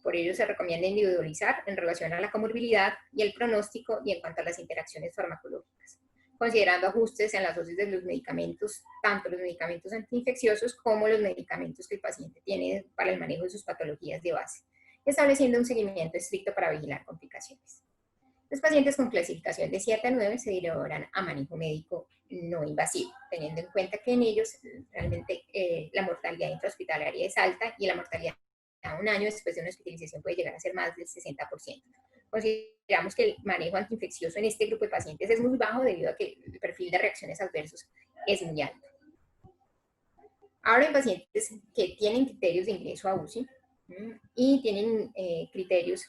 Por ello se recomienda individualizar en relación a la comorbilidad y el pronóstico y en cuanto a las interacciones farmacológicas, considerando ajustes en las dosis de los medicamentos, tanto los medicamentos antiinfecciosos como los medicamentos que el paciente tiene para el manejo de sus patologías de base, estableciendo un seguimiento estricto para vigilar complicaciones. Los pacientes con clasificación de 7 a 9 se derivarán a manejo médico no invasivo, teniendo en cuenta que en ellos realmente la mortalidad intrahospitalaria es alta y la mortalidad a un año después de una hospitalización puede llegar a ser más del 60%. Consideramos que el manejo antiinfeccioso en este grupo de pacientes es muy bajo debido a que el perfil de reacciones adversas es muy alto. Ahora en pacientes que tienen criterios de ingreso a UCI y tienen criterios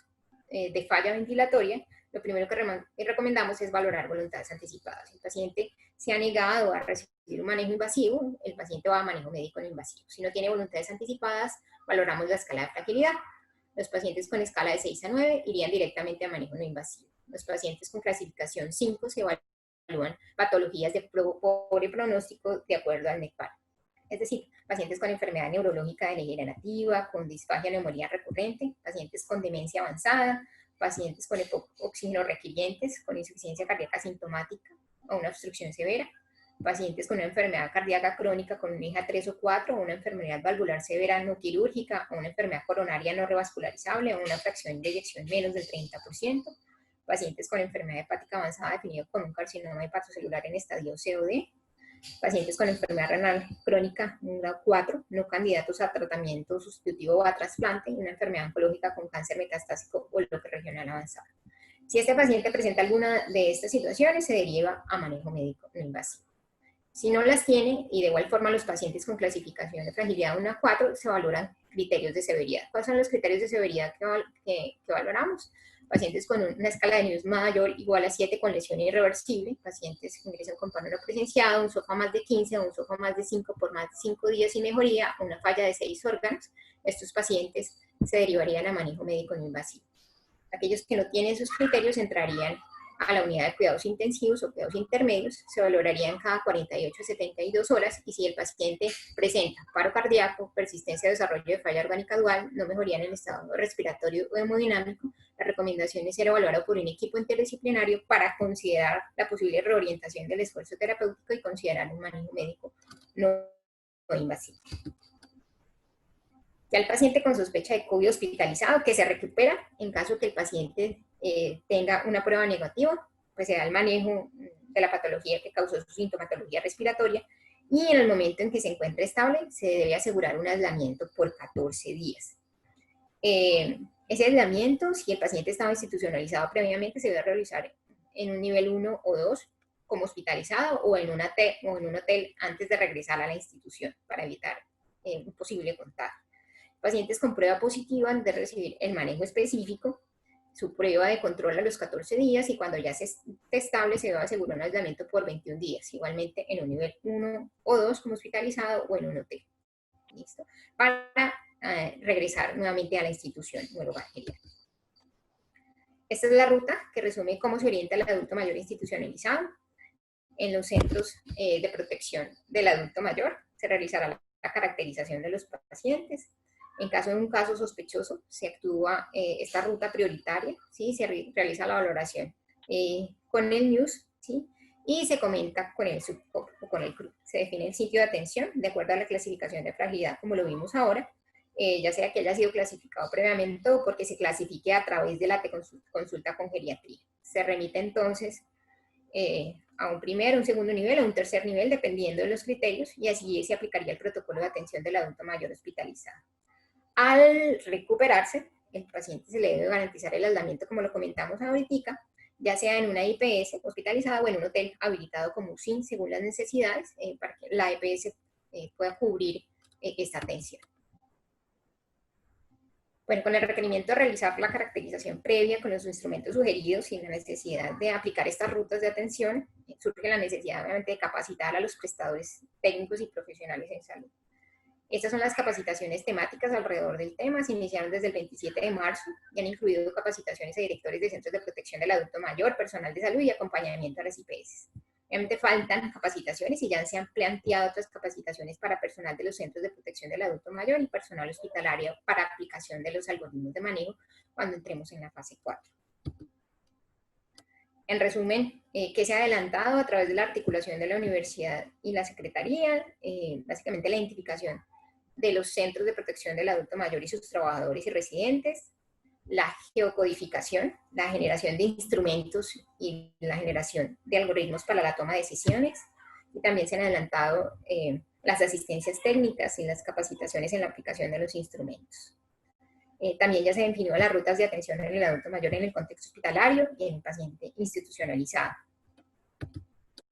de falla ventilatoria, lo primero que recomendamos es valorar voluntades anticipadas. El paciente se ha negado a recibir un manejo invasivo, el paciente va a manejo médico no invasivo. Si no tiene voluntades anticipadas, valoramos la escala de fragilidad. Los pacientes con escala de 6 a 9 irían directamente a manejo no invasivo. Los pacientes con clasificación 5 se evalúan patologías de pobre pronóstico de acuerdo al NECPAR. Es decir, pacientes con enfermedad neurológica degenerativa, con disfagia neumonía recurrente, pacientes con demencia avanzada, pacientes con oxígeno requirientes, con insuficiencia cardíaca sintomática o una obstrucción severa, pacientes con una enfermedad cardíaca crónica con un EJA 3 o 4, o una enfermedad valvular severa no quirúrgica, o una enfermedad coronaria no revascularizable, o una fracción de eyección menos del 30%, pacientes con enfermedad hepática avanzada definida con un carcinoma hepatocelular en estadio C o D, pacientes con enfermedad renal crónica, un grado 4, no candidatos a tratamiento sustitutivo o a trasplante, y una enfermedad oncológica con cáncer metastásico o local regional avanzado. Si este paciente presenta alguna de estas situaciones, se deriva a manejo médico no invasivo. Si no las tiene, y de igual forma los pacientes con clasificación de fragilidad 1 a 4, se valoran criterios de severidad. ¿Cuáles son los criterios de severidad que valoramos? Pacientes con una escala de NIUS mayor igual a 7 con lesión irreversible, pacientes que ingresan con paro no presenciado, un SOFA más de 15 o un SOFA más de 5 por más de 5 días sin mejoría, una falla de 6 órganos, estos pacientes se derivarían a manejo médico no invasivo. Aquellos que no tienen esos criterios entrarían a la unidad de cuidados intensivos o cuidados intermedios, se valorarían cada 48 a 72 horas, y si el paciente presenta paro cardíaco, persistencia de desarrollo de falla orgánica dual, no mejoría en el estado respiratorio o hemodinámico, la recomendación es ser evaluado por un equipo interdisciplinario para considerar la posible reorientación del esfuerzo terapéutico y considerar un manejo médico no invasivo. Ya el paciente con sospecha de COVID hospitalizado, que se recupera, en caso que el paciente tenga una prueba negativa, pues se da el manejo de la patología que causó su sintomatología respiratoria, y en el momento en que se encuentre estable, se debe asegurar un aislamiento por 14 días. Ese aislamiento, si el paciente estaba institucionalizado previamente, se debe realizar en un nivel 1 o 2, como hospitalizado, o en un hotel antes de regresar a la institución, para evitar un posible contagio. Pacientes con prueba positiva han de recibir el manejo específico, su prueba de control a los 14 días, y cuando ya se esté estable se debe asegurar un aislamiento por 21 días, igualmente en un nivel 1 o 2 como hospitalizado o en un hotel. ¿Listo? Para regresar nuevamente a la institución o el hogar geriátrico. Esta es la ruta que resume cómo se orienta el adulto mayor institucionalizado. En los centros de protección del adulto mayor se realizará la caracterización de los pacientes. En caso de un caso sospechoso, se actúa esta ruta prioritaria, ¿sí? Se realiza la valoración con el NIUS, ¿sí? Y se comenta con el SUBCOP o con el CRU. Se define el sitio de atención de acuerdo a la clasificación de fragilidad, como lo vimos ahora, ya sea que haya sido clasificado previamente o porque se clasifique a través de la consulta con geriatría. Se remite entonces a un primer, un segundo nivel o un tercer nivel, dependiendo de los criterios, y así se aplicaría el protocolo de atención del adulto mayor hospitalizado. Al recuperarse, el paciente se le debe garantizar el aislamiento, como lo comentamos ahorita, ya sea en una IPS hospitalizada o en un hotel habilitado como UCIN, según las necesidades, para que la IPS pueda cubrir esta atención. Bueno, con el requerimiento de realizar la caracterización previa con los instrumentos sugeridos y la necesidad de aplicar estas rutas de atención, surge la necesidad obviamente de capacitar a los prestadores técnicos y profesionales en salud. Estas son las capacitaciones temáticas alrededor del tema, se iniciaron desde el 27 de marzo y han incluido capacitaciones a directores de centros de protección del adulto mayor, personal de salud y acompañamiento a las IPS. Obviamente faltan capacitaciones y ya se han planteado otras capacitaciones para personal de los centros de protección del adulto mayor y personal hospitalario para aplicación de los algoritmos de manejo cuando entremos en la fase 4. En resumen, ¿qué se ha adelantado a través de la articulación de la universidad y la secretaría? Básicamente la identificación de los centros de protección del adulto mayor y sus trabajadores y residentes, la geocodificación, la generación de instrumentos y la generación de algoritmos para la toma de decisiones, y también se han adelantado las asistencias técnicas y las capacitaciones en la aplicación de los instrumentos. También ya se definió las rutas de atención en el adulto mayor en el contexto hospitalario y en el paciente institucionalizado.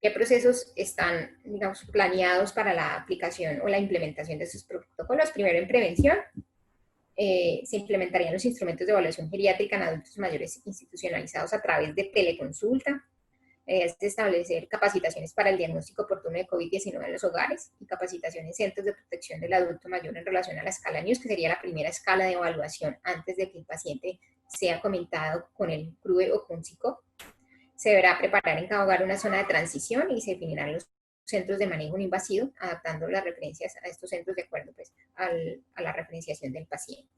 qué procesos están, digamos, planeados para la aplicación o la implementación de estos protocolos. Primero, en prevención, se implementarían los instrumentos de evaluación geriátrica en adultos mayores institucionalizados a través de teleconsulta. Es establecer capacitaciones para el diagnóstico oportuno de COVID-19 en los hogares y capacitación en centros de protección del adulto mayor en relación a la escala NIUS, que sería la primera escala de evaluación antes de que el paciente sea comentado con el CRUE o con SICOP. Se deberá preparar en cada hogar una zona de transición y se definirán los centros de manejo no invasivo, adaptando las referencias a estos centros de acuerdo pues, a la referenciación del paciente.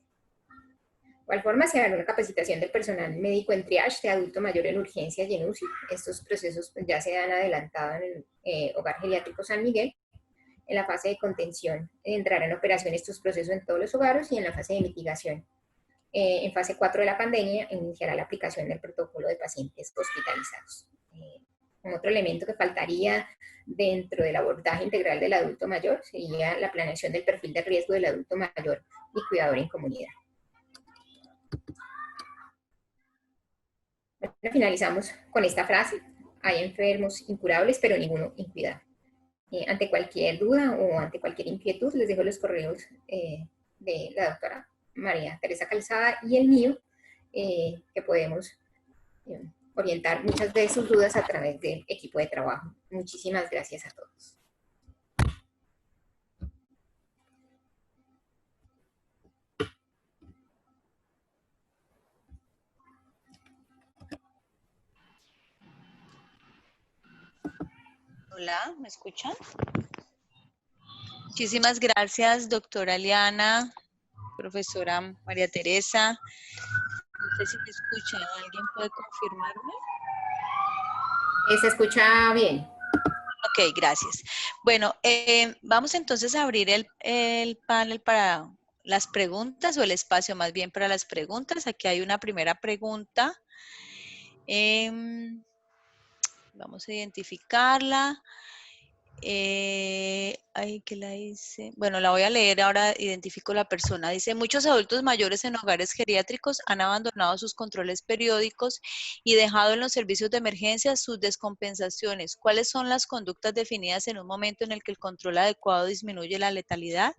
De igual forma, se hará una capacitación del personal médico en triage de adulto mayor en urgencias y en UCI. Estos procesos pues, ya se han adelantado en el Hogar Geriátrico San Miguel. En la fase de contención entrarán en operación estos procesos en todos los hogares y en la fase de mitigación. En fase 4 de la pandemia iniciará la aplicación del protocolo de pacientes hospitalizados. Un otro elemento que faltaría dentro del abordaje integral del adulto mayor sería la planeación del perfil de riesgo del adulto mayor y cuidador en comunidad. Bueno, finalizamos con esta frase: hay enfermos incurables, pero ninguno incuidable. Ante cualquier duda o ante cualquier inquietud, les dejo los correos de la doctora María Teresa Calzada y el mío, que podemos orientar muchas de sus dudas a través del equipo de trabajo. Muchísimas gracias a todos. Hola, ¿me escuchan? Muchísimas gracias, doctora Eliana, profesora María Teresa. No sé si me escuchan, ¿alguien puede confirmarme? Se escucha bien. Ok, gracias. Bueno, vamos entonces a abrir el panel para las preguntas, o el espacio más bien para las preguntas. Aquí hay una primera pregunta. Vamos a identificarla. Ay, ¿qué la hice? Bueno, la voy a leer ahora, identifico la persona. Dice: muchos adultos mayores en hogares geriátricos han abandonado sus controles periódicos y dejado en los servicios de emergencia sus descompensaciones. ¿Cuáles son las conductas definidas en un momento en el que el control adecuado disminuye la letalidad?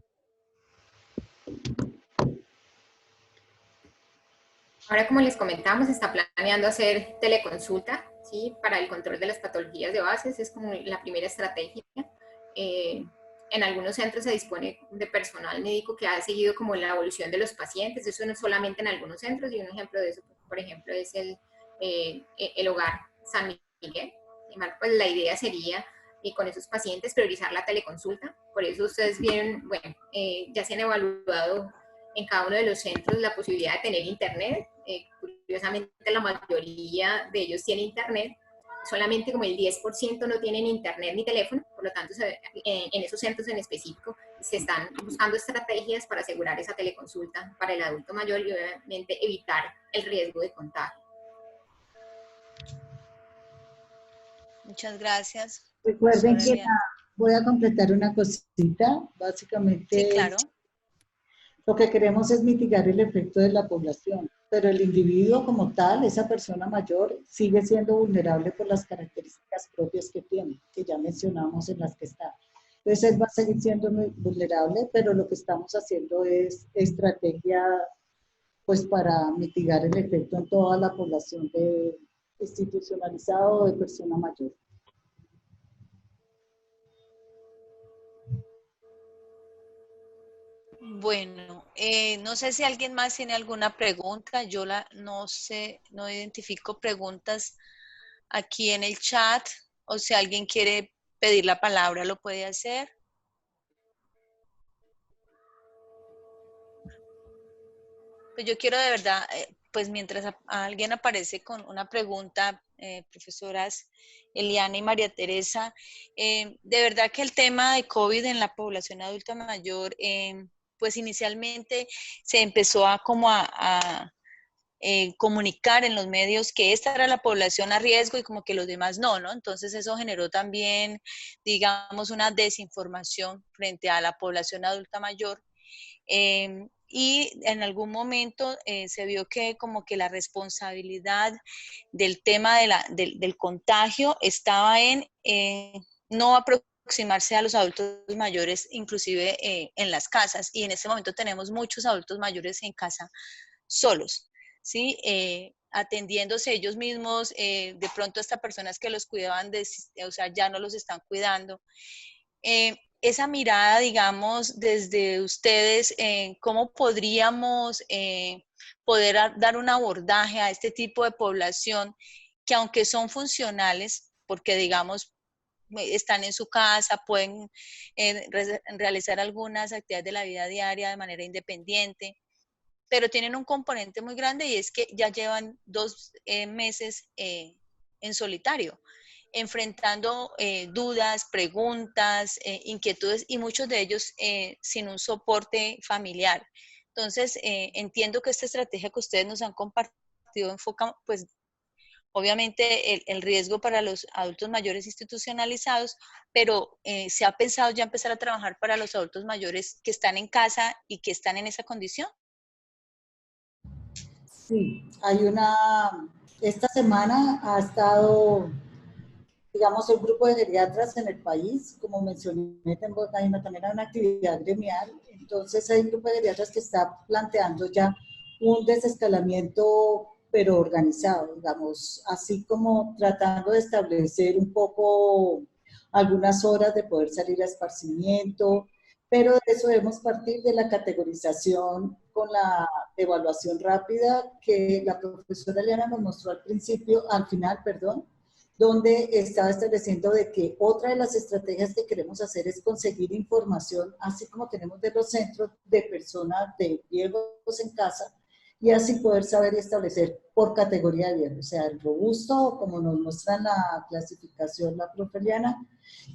Ahora, como les comentamos, se está planeando hacer teleconsulta, ¿sí? Para el control de las patologías de bases, es como la primera estrategia. En algunos centros se dispone de personal médico que ha seguido como la evolución de los pacientes, eso no solamente en algunos centros, y un ejemplo de eso, por ejemplo, es el Hogar San Miguel. Pues la idea sería, con esos pacientes, priorizar la teleconsulta. Por eso ustedes vieron, bueno, ya se han evaluado en cada uno de los centros la posibilidad de tener internet. Curiosamente, la mayoría de ellos tienen internet, solamente como el 10% no tienen internet ni teléfono, por lo tanto, en esos centros en específico se están buscando estrategias para asegurar esa teleconsulta para el adulto mayor y obviamente evitar el riesgo de contagio. Muchas gracias. Recuerden que voy a completar una cosita, básicamente. Sí, claro. Lo que queremos es mitigar el efecto de la población, pero el individuo como tal, esa persona mayor, sigue siendo vulnerable por las características propias que tiene, que ya mencionamos en las que está. Entonces él va a seguir siendo muy vulnerable, pero lo que estamos haciendo es estrategia pues para mitigar el efecto en toda la población de institucionalizado o de persona mayor. Bueno, no sé si alguien más tiene alguna pregunta. Yo no sé, no identifico preguntas aquí en el chat, o si alguien quiere pedir la palabra, lo puede hacer. Pues yo quiero de verdad, pues mientras alguien aparece con una pregunta, profesoras Eliana y María Teresa, de verdad que el tema de COVID en la población adulta mayor, pues inicialmente se empezó a comunicar en los medios que esta era la población a riesgo y como que los demás no, ¿no? Entonces eso generó también, digamos, una desinformación frente a la población adulta mayor. Y en algún momento se vio que como que la responsabilidad del tema del contagio estaba en no aproximarse a los adultos mayores, inclusive en las casas. Y en este momento tenemos muchos adultos mayores en casa solos, ¿sí? Atendiéndose ellos mismos, de pronto hasta personas que los cuidaban, o sea, ya no los están cuidando. Esa mirada, digamos, desde ustedes, ¿cómo podríamos poder dar un abordaje a este tipo de población que aunque son funcionales, porque digamos, están en su casa, pueden realizar algunas actividades de la vida diaria de manera independiente, pero tienen un componente muy grande y es que ya llevan 2 meses en solitario, enfrentando dudas, preguntas, inquietudes y muchos de ellos sin un soporte familiar. Entonces, entiendo que esta estrategia que ustedes nos han compartido enfoca, pues, obviamente el riesgo para los adultos mayores institucionalizados, pero ¿se ha pensado ya empezar a trabajar para los adultos mayores que están en casa y que están en esa condición? Sí, esta semana ha estado, digamos, el grupo de geriatras en el país, como mencioné, también hay una actividad gremial, entonces hay un grupo de geriatras que está planteando ya un desescalamiento, pero organizado, digamos, así como tratando de establecer un poco algunas horas de poder salir a esparcimiento, pero de eso debemos partir de la categorización con la evaluación rápida que la profesora Eliana nos mostró al final, perdón, donde estaba estableciendo de que otra de las estrategias que queremos hacer es conseguir información, así como tenemos de los centros de personas de viejos en casa, y así poder saber y establecer por categoría de viejo, o sea, el robusto, como nos muestra en la clasificación la profe Eliana,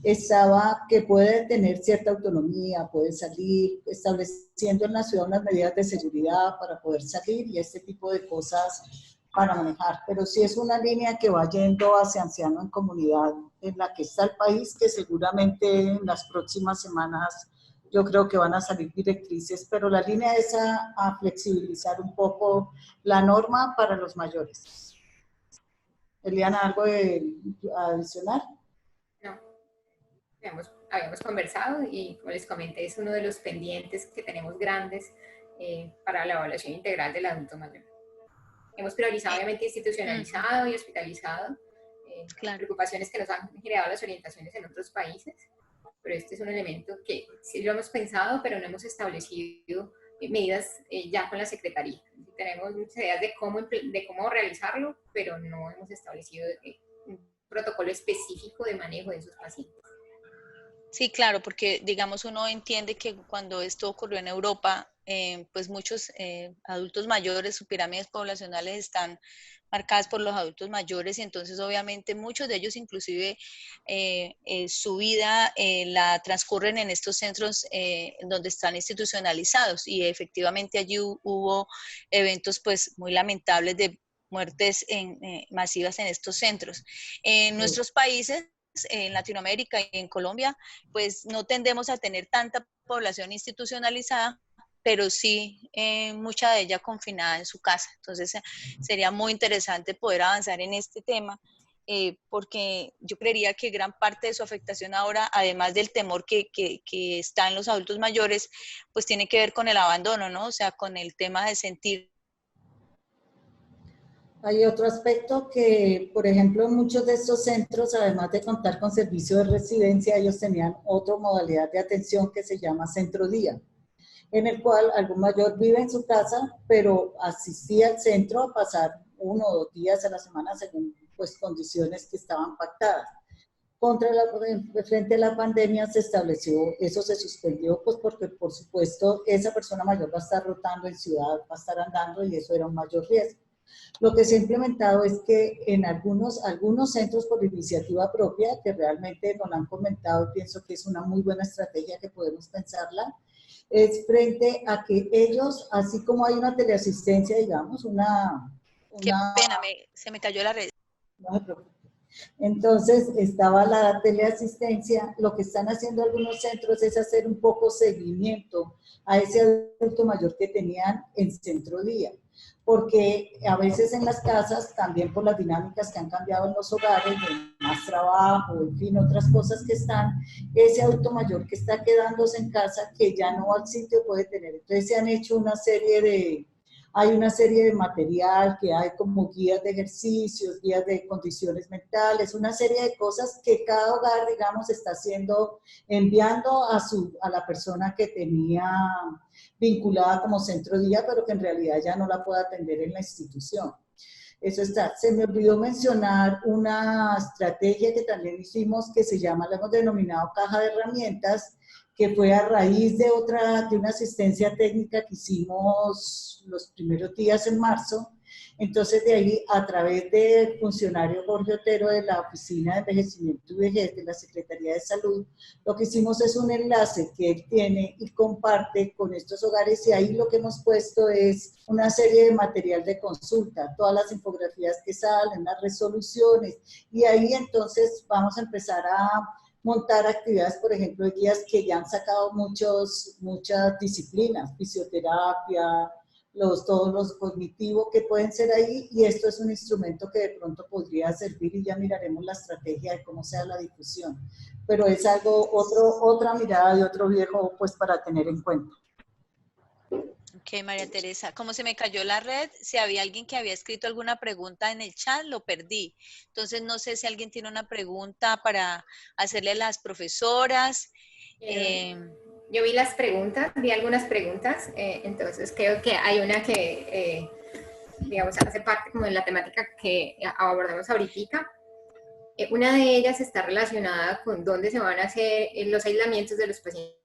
estaba que puede tener cierta autonomía, puede salir, estableciendo en la ciudad unas medidas de seguridad para poder salir y este tipo de cosas para manejar. Pero sí es una línea que va yendo hacia anciano en comunidad, en la que está el país, que seguramente en las próximas semanas yo creo que van a salir directrices, pero la línea es a flexibilizar un poco la norma para los mayores. Eliana, ¿algo de adicionar? No, habíamos conversado y como les comenté, es uno de los pendientes que tenemos grandes para la evaluación integral del adulto mayor. Hemos priorizado obviamente institucionalizado y hospitalizado, Claro. preocupaciones que nos han generado las orientaciones en otros países, pero este es un elemento que sí lo hemos pensado, pero no hemos establecido medidas ya con la Secretaría. Tenemos muchas ideas de cómo realizarlo, pero no hemos establecido un protocolo específico de manejo de esos pacientes. Sí, claro, porque digamos uno entiende que cuando esto ocurrió en Europa, pues muchos adultos mayores, sus pirámides poblacionales están marcadas por los adultos mayores y entonces obviamente muchos de ellos inclusive su vida la transcurren en estos centros donde están institucionalizados y efectivamente allí hubo eventos pues muy lamentables de muertes masivas en estos centros. En nuestros países, en Latinoamérica y en Colombia, pues no tendemos a tener tanta población institucionalizada, pero sí mucha de ella confinada en su casa. Entonces sería muy interesante poder avanzar en este tema, porque yo creería que gran parte de su afectación ahora, además del temor que está en los adultos mayores, pues tiene que ver con el abandono, ¿no? O sea, con el tema de sentir. Hay otro aspecto que, por ejemplo, en muchos de estos centros, además de contar con servicio de residencia, ellos tenían otra modalidad de atención que se llama centro día, en el cual algún mayor vive en su casa, pero asistía al centro a pasar 1 o 2 días a la semana según pues, condiciones que estaban pactadas. Frente a la pandemia se estableció, eso se suspendió, pues porque por supuesto esa persona mayor va a estar rotando en ciudad, va a estar andando y eso era un mayor riesgo. Lo que se ha implementado es que en algunos centros por iniciativa propia, que realmente nos han comentado, pienso que es una muy buena estrategia que podemos pensarla, es frente a que ellos, así como hay una teleasistencia, digamos, Qué pena, se me cayó la red. no se preocupe. Entonces estaba la teleasistencia. Lo que están haciendo algunos centros es hacer un poco seguimiento a ese adulto mayor que tenían en centro día, porque a veces en las casas, también por las dinámicas que han cambiado en los hogares, de más trabajo, en fin, otras cosas que están, ese adulto mayor que está quedándose en casa, que ya no va al sitio, puede tener. Entonces se han hecho una serie de, hay una serie de material que hay como guías de ejercicios, guías de condiciones mentales, una serie de cosas que cada hogar, digamos, está haciendo, enviando a la persona que tenía vinculada como centro día, pero que en realidad ya no la puede atender en la institución. Eso está. Se me olvidó mencionar una estrategia que también hicimos que se llama, la hemos denominado caja de herramientas, que fue a raíz de una asistencia técnica que hicimos los primeros días en marzo. Entonces, de ahí, a través del funcionario Jorge Otero de la Oficina de Envejecimiento y Vejez de la Secretaría de Salud, lo que hicimos es un enlace que él tiene y comparte con estos hogares, y ahí lo que hemos puesto es una serie de material de consulta, todas las infografías que salen, las resoluciones, y ahí entonces vamos a empezar a montar actividades, por ejemplo, guías que ya han sacado muchas disciplinas, fisioterapia, todos los cognitivos que pueden ser ahí, y esto es un instrumento que de pronto podría servir, y ya miraremos la estrategia de cómo sea la difusión. Pero es algo, otra mirada de otro viejo, pues para tener en cuenta. Ok, María Teresa, como se me cayó la red, si había alguien que había escrito alguna pregunta en el chat, lo perdí. Entonces, no sé si alguien tiene una pregunta para hacerle a las profesoras. Yo vi las preguntas, vi algunas preguntas, entonces creo que hay una que, digamos, hace parte como de la temática que abordamos ahorita. Una de ellas está relacionada con dónde se van a hacer los aislamientos de los pacientes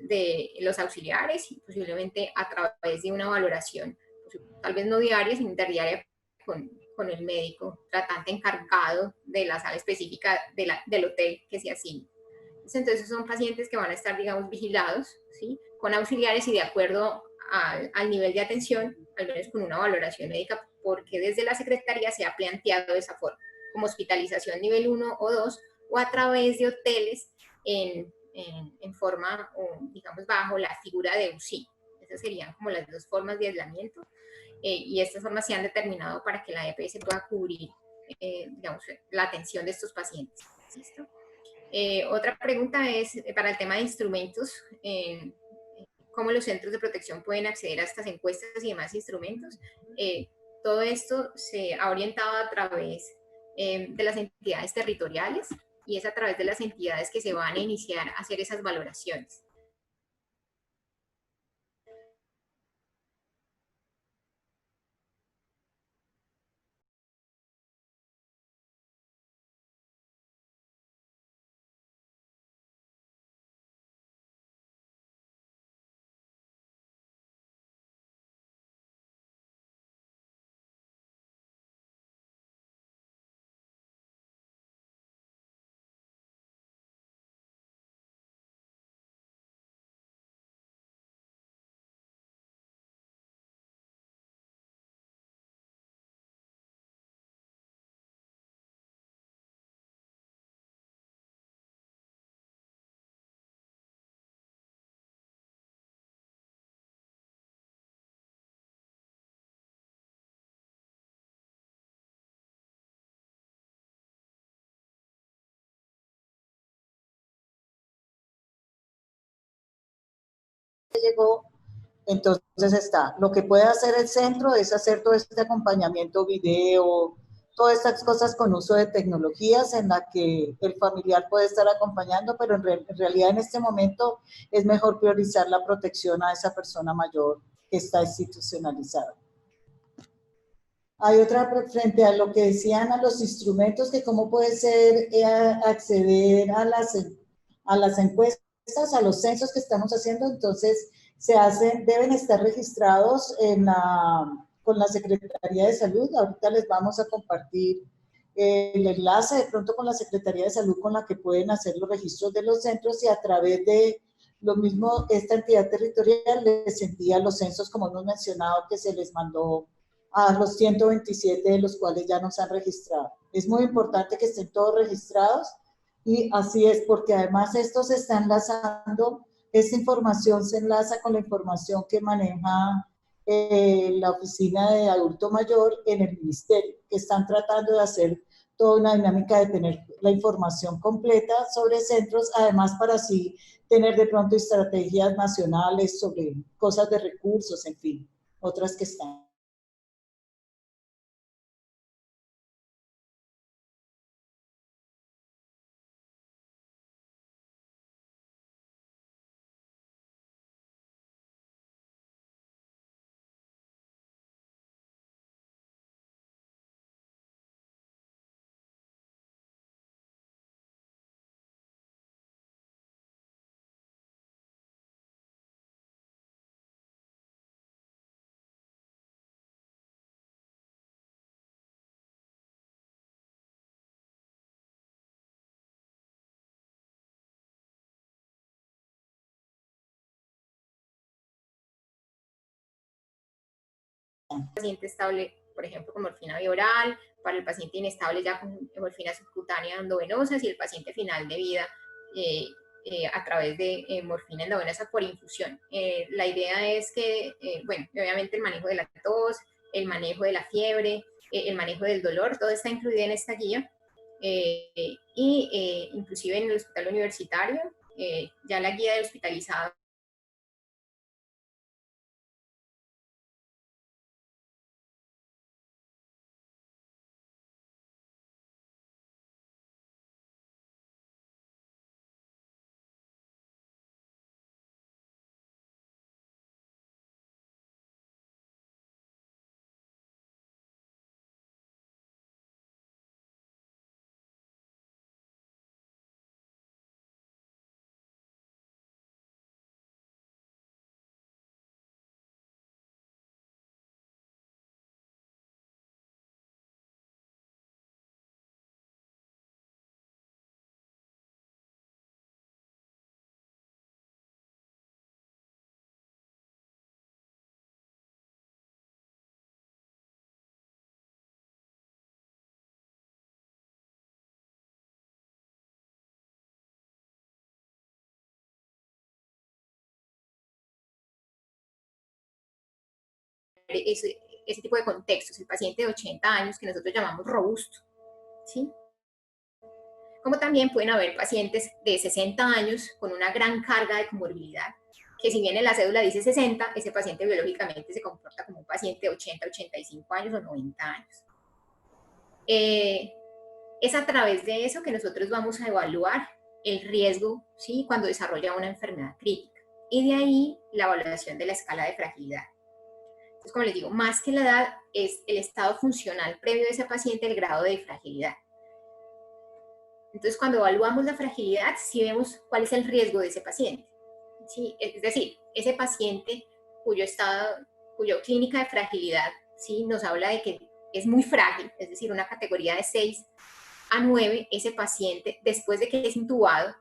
de los auxiliares y posiblemente a través de una valoración, tal vez no diaria, sino interdiaria con el médico tratante encargado de la sala específica del hotel que se asigne. Entonces son pacientes que van a estar, digamos, vigilados, ¿sí? Con auxiliares y de acuerdo al nivel de atención, al menos con una valoración médica, porque desde la Secretaría se ha planteado de esa forma, como hospitalización nivel 1 o 2, o a través de hoteles en forma, digamos, bajo la figura de UCI. Esas serían como las dos formas de aislamiento, y estas formas se han determinado para que la EPS pueda cubrir, digamos, la atención de estos pacientes. ¿Listo? Otra pregunta es para el tema de instrumentos, cómo los centros de protección pueden acceder a estas encuestas y demás instrumentos. Todo esto se ha orientado a través de las entidades territoriales, y es a través de las entidades que se van a iniciar a hacer esas valoraciones. llegó. Entonces está, lo que puede hacer el centro es hacer todo este acompañamiento video, todas estas cosas con uso de tecnologías en la que el familiar puede estar acompañando, pero en realidad en este momento es mejor priorizar la protección a esa persona mayor que está institucionalizada. Hay otra, frente a lo que decían a los instrumentos, que cómo puede ser acceder a las encuestas, a los censos que estamos haciendo. Entonces deben estar registrados con la Secretaría de Salud. Ahorita les vamos a compartir el enlace de pronto con la Secretaría de Salud, con la que pueden hacer los registros de los centros, y a través de lo mismo esta entidad territorial les envía los censos, como hemos mencionado, que se les mandó a los 127, de los cuales ya nos han registrado. Es muy importante que estén todos registrados, y así es, porque además esto se está enlazando, esta información se enlaza con la información que maneja la oficina de adulto mayor en el ministerio, que están tratando de hacer toda una dinámica de tener la información completa sobre centros, además para así tener de pronto estrategias nacionales sobre cosas de recursos, en fin, otras que están. Paciente estable, por ejemplo, con morfina bioral, para el paciente inestable ya con morfina subcutánea endovenosa, y el paciente final de vida a través de morfina endovenosa por infusión. La idea es que, bueno, obviamente el manejo de la tos, el manejo de la fiebre, el manejo del dolor, todo está incluido en esta guía, inclusive en el hospital universitario, ya la guía de hospitalizado ese tipo de contextos, el paciente de 80 años que nosotros llamamos robusto, ¿sí? Como también pueden haber pacientes de 60 años con una gran carga de comorbilidad, que si bien en la cédula dice 60, ese paciente biológicamente se comporta como un paciente de 80, 85 años o 90 años. Es a través de eso que nosotros vamos a evaluar el riesgo, ¿sí?, cuando desarrolla una enfermedad crítica. Y de ahí la valoración de la escala de fragilidad. Entonces, como les digo, más que la edad, es el estado funcional previo de ese paciente, el grado de fragilidad. Entonces, cuando evaluamos la fragilidad, sí vemos cuál es el riesgo de ese paciente. ¿Sí? Es decir, ese paciente cuyo clínica de fragilidad, ¿sí?, nos habla de que es muy frágil, es decir, una categoría de 6 a 9, ese paciente, después de que es intubado,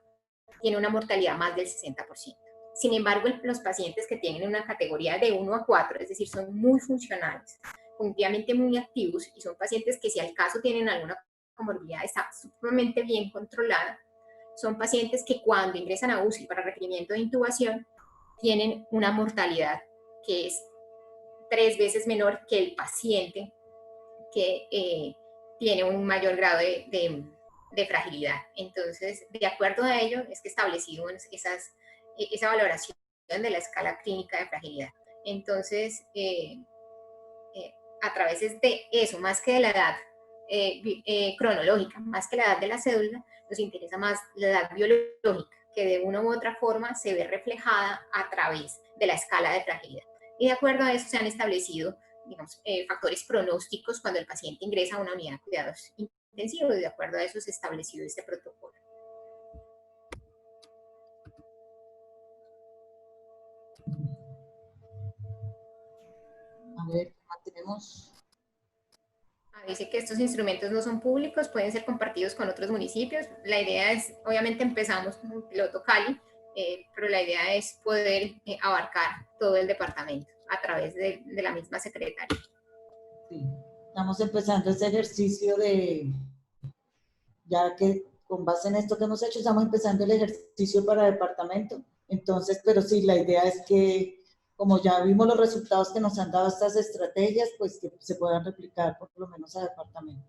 tiene una mortalidad más del 60%. Sin embargo, los pacientes que tienen una categoría de 1 a 4, es decir, son muy funcionales, cognitivamente muy activos, y son pacientes que, si al caso tienen alguna comorbilidad, está sumamente bien controlada, son pacientes que cuando ingresan a UCI para requerimiento de intubación tienen una mortalidad que es 3 veces menor que el paciente que tiene un mayor grado de fragilidad. Entonces, de acuerdo a ello, es que establecimos esa valoración de la escala clínica de fragilidad. Entonces, a través de eso, más que de la edad cronológica, más que la edad de la cédula, nos interesa más la edad biológica, que de una u otra forma se ve reflejada a través de la escala de fragilidad. Y de acuerdo a eso se han establecido, digamos, factores pronósticos cuando el paciente ingresa a una unidad de cuidados intensivos, y de acuerdo a eso se ha establecido este protocolo. A ver, tenemos. Dice que estos instrumentos no son públicos, pueden ser compartidos con otros municipios. La idea es, obviamente empezamos con un piloto Cali, pero la idea es poder abarcar todo el departamento a través de la misma secretaria. Sí, estamos empezando ese ejercicio ya que con base en esto que hemos hecho, estamos empezando el ejercicio para departamento. Entonces, pero sí, la idea es que, como ya vimos los resultados que nos han dado estas estrategias, pues que se puedan replicar por lo menos a departamento.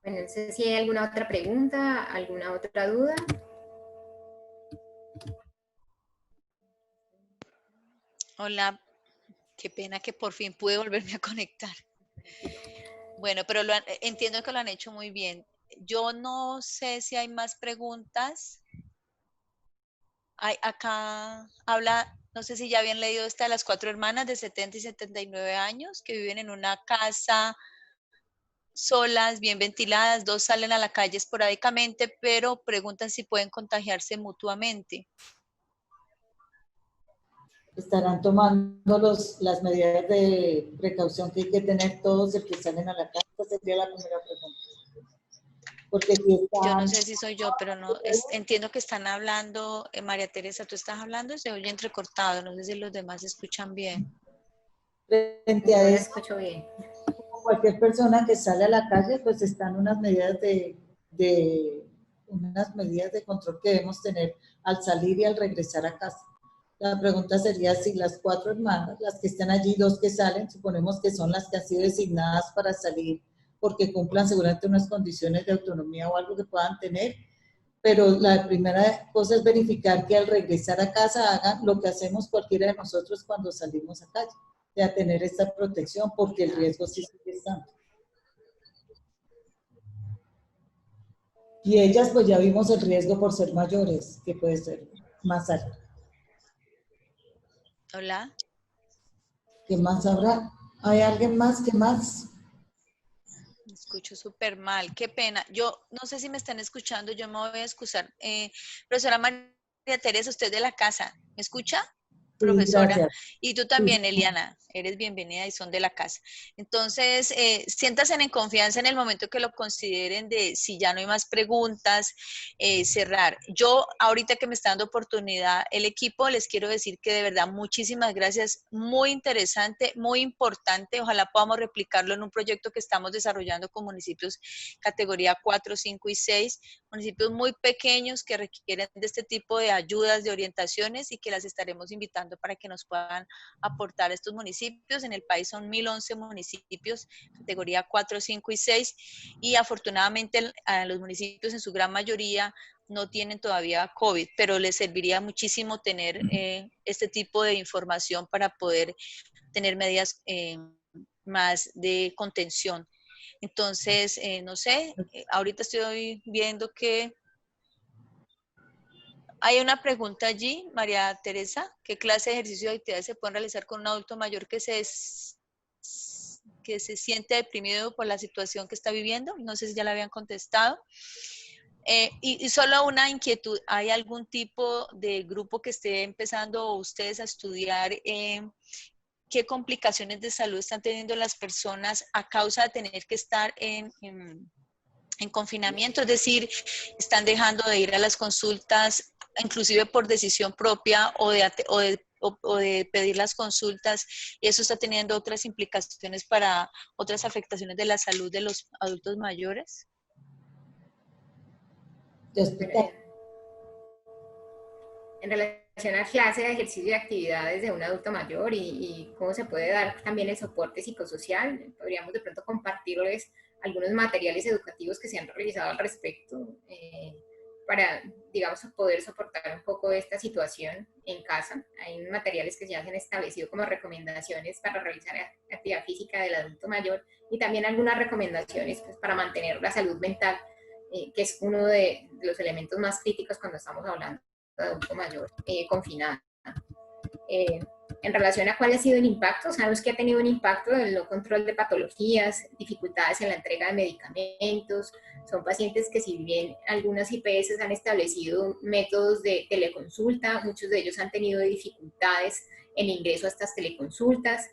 Bueno, no sé si hay alguna otra pregunta, alguna otra duda. Hola, qué pena que por fin pude volverme a conectar. Bueno, pero entiendo que lo han hecho muy bien. Yo no sé si hay más preguntas. Acá habla, no sé si ya habían leído esta de las 4 hermanas de 70 y 79 años que viven en una casa solas, bien ventiladas, 2 salen a la calle esporádicamente, pero preguntan si pueden contagiarse mutuamente. Estarán tomando las medidas de precaución que hay que tener todos los que salen a la casa, sería la primera pregunta. Porque si están... Yo no sé si soy yo, pero no entiendo que están hablando, María Teresa, tú estás hablando, se oye entrecortado, no sé si los demás escuchan bien. Frente a No la eso, escucho bien. cualquier persona que sale a la calle, pues están unas medidas de control que debemos tener al salir y al regresar a casa. La pregunta sería si las 4 hermanas, las que están allí, 2 que salen, suponemos que son las que han sido designadas para salir porque cumplan seguramente unas condiciones de autonomía o algo que puedan tener, pero la primera cosa es verificar que al regresar a casa hagan lo que hacemos cualquiera de nosotros cuando salimos a calle, de tener esta protección porque el riesgo sí sigue estando. Y ellas pues ya vimos el riesgo por ser mayores, que puede ser más alto. Hola. ¿Qué más habrá? ¿Hay alguien más? ¿Qué más? Me escucho súper mal, qué pena. Yo no sé si me están escuchando, yo me voy a excusar. Profesora María Teresa, usted de la casa, ¿me escucha? Sí, Profesora, gracias. y tú Sí. también, Eliana, eres bienvenida y son de la casa. Entonces, siéntanse en confianza en el momento que lo consideren de si ya no hay más preguntas, cerrar. Yo, ahorita que me está dando oportunidad el equipo, les quiero decir que de verdad, muchísimas gracias, muy interesante, muy importante, ojalá podamos replicarlo en un proyecto que estamos desarrollando con municipios categoría 4, 5 y 6, municipios muy pequeños que requieren de este tipo de ayudas, de orientaciones y que las estaremos invitando para que nos puedan aportar estos municipios. En el país son 1011 municipios, categoría 4, 5 y 6, y afortunadamente a los municipios en su gran mayoría no tienen todavía COVID, pero les serviría muchísimo tener este tipo de información para poder tener medidas más de contención. Entonces, no sé, ahorita estoy viendo que hay una pregunta allí, María Teresa, ¿qué clase de ejercicios y actividades se pueden realizar con un adulto mayor que se siente deprimido por la situación que está viviendo? No sé si ya la habían contestado. Y solo una inquietud, ¿hay algún tipo de grupo que esté empezando ustedes a estudiar qué complicaciones de salud están teniendo las personas a causa de tener que estar en confinamiento? Es decir, están dejando de ir a las consultas, inclusive por decisión propia o de pedir las consultas, y eso está teniendo otras implicaciones para otras afectaciones de la salud de los adultos mayores. En relación a clase de ejercicio y actividades de un adulto mayor y cómo se puede dar también el soporte psicosocial, podríamos de pronto compartirles algunos materiales educativos que se han realizado al respecto, para, digamos, poder soportar un poco esta situación en casa. Hay materiales que ya se han establecido como recomendaciones para realizar actividad física del adulto mayor y también algunas recomendaciones pues, para mantener la salud mental, que es uno de los elementos más críticos cuando estamos hablando de adulto mayor confinado. En relación a cuál ha sido el impacto, sabemos que ha tenido un impacto en el control de patologías, dificultades en la entrega de medicamentos. Son pacientes que, si bien algunas IPS han establecido métodos de teleconsulta, muchos de ellos han tenido dificultades en ingreso a estas teleconsultas.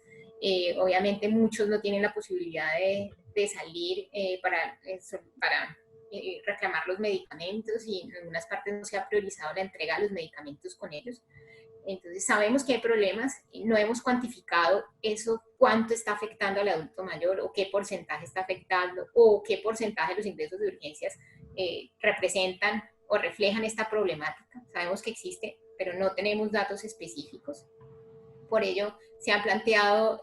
Obviamente muchos no tienen la posibilidad de salir para reclamar los medicamentos, y en algunas partes no se ha priorizado la entrega de los medicamentos con ellos. Entonces sabemos que hay problemas, no hemos cuantificado eso, cuánto está afectando al adulto mayor, o qué porcentaje está afectando, o qué porcentaje de los ingresos de urgencias representan o reflejan esta problemática. Sabemos que existe, pero no tenemos datos específicos. Por ello se han planteado,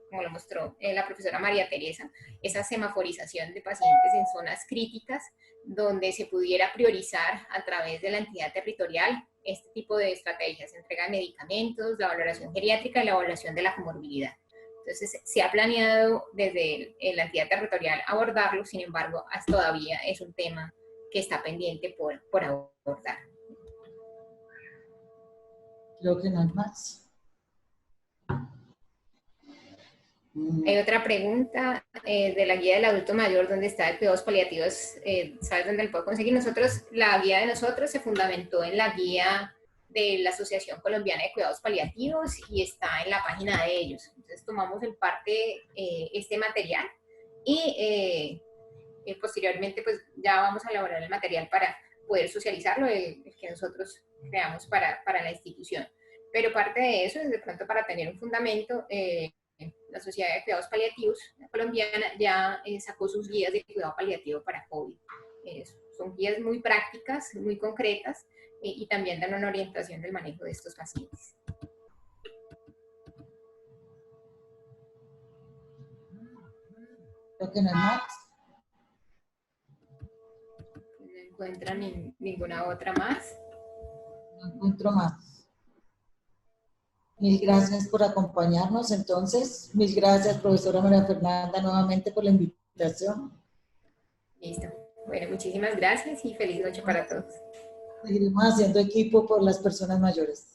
como lo mostró la profesora María Teresa, esa semaforización de pacientes en zonas críticas, donde se pudiera priorizar a través de la entidad territorial este tipo de estrategias: entrega de medicamentos, la valoración geriátrica y la evaluación de la comorbilidad. Entonces, se ha planeado desde la entidad territorial abordarlo, sin embargo, hasta todavía es un tema que está pendiente por abordar. Creo que no hay más. Hay otra pregunta de la guía del adulto mayor, ¿dónde está el cuidados paliativos? ¿Sabes dónde lo puedo conseguir? La guía de nosotros se fundamentó en la guía de la Asociación Colombiana de Cuidados Paliativos y está en la página de ellos. Entonces tomamos en parte este material y posteriormente pues ya vamos a elaborar el material para poder socializarlo, el que nosotros creamos para la institución. Pero parte de eso es de pronto para tener un fundamento. La Sociedad de Cuidados Paliativos colombiana ya sacó sus guías de cuidado paliativo para COVID. Son guías muy prácticas, muy concretas, y también dan una orientación del manejo de estos pacientes. Creo que no hay más. No encuentran ninguna otra más. No encuentro más. Mil gracias por acompañarnos. Entonces, mil gracias, profesora María Fernanda, nuevamente por la invitación. Listo. Bueno, muchísimas gracias y feliz noche para todos. Seguiremos haciendo equipo por las personas mayores.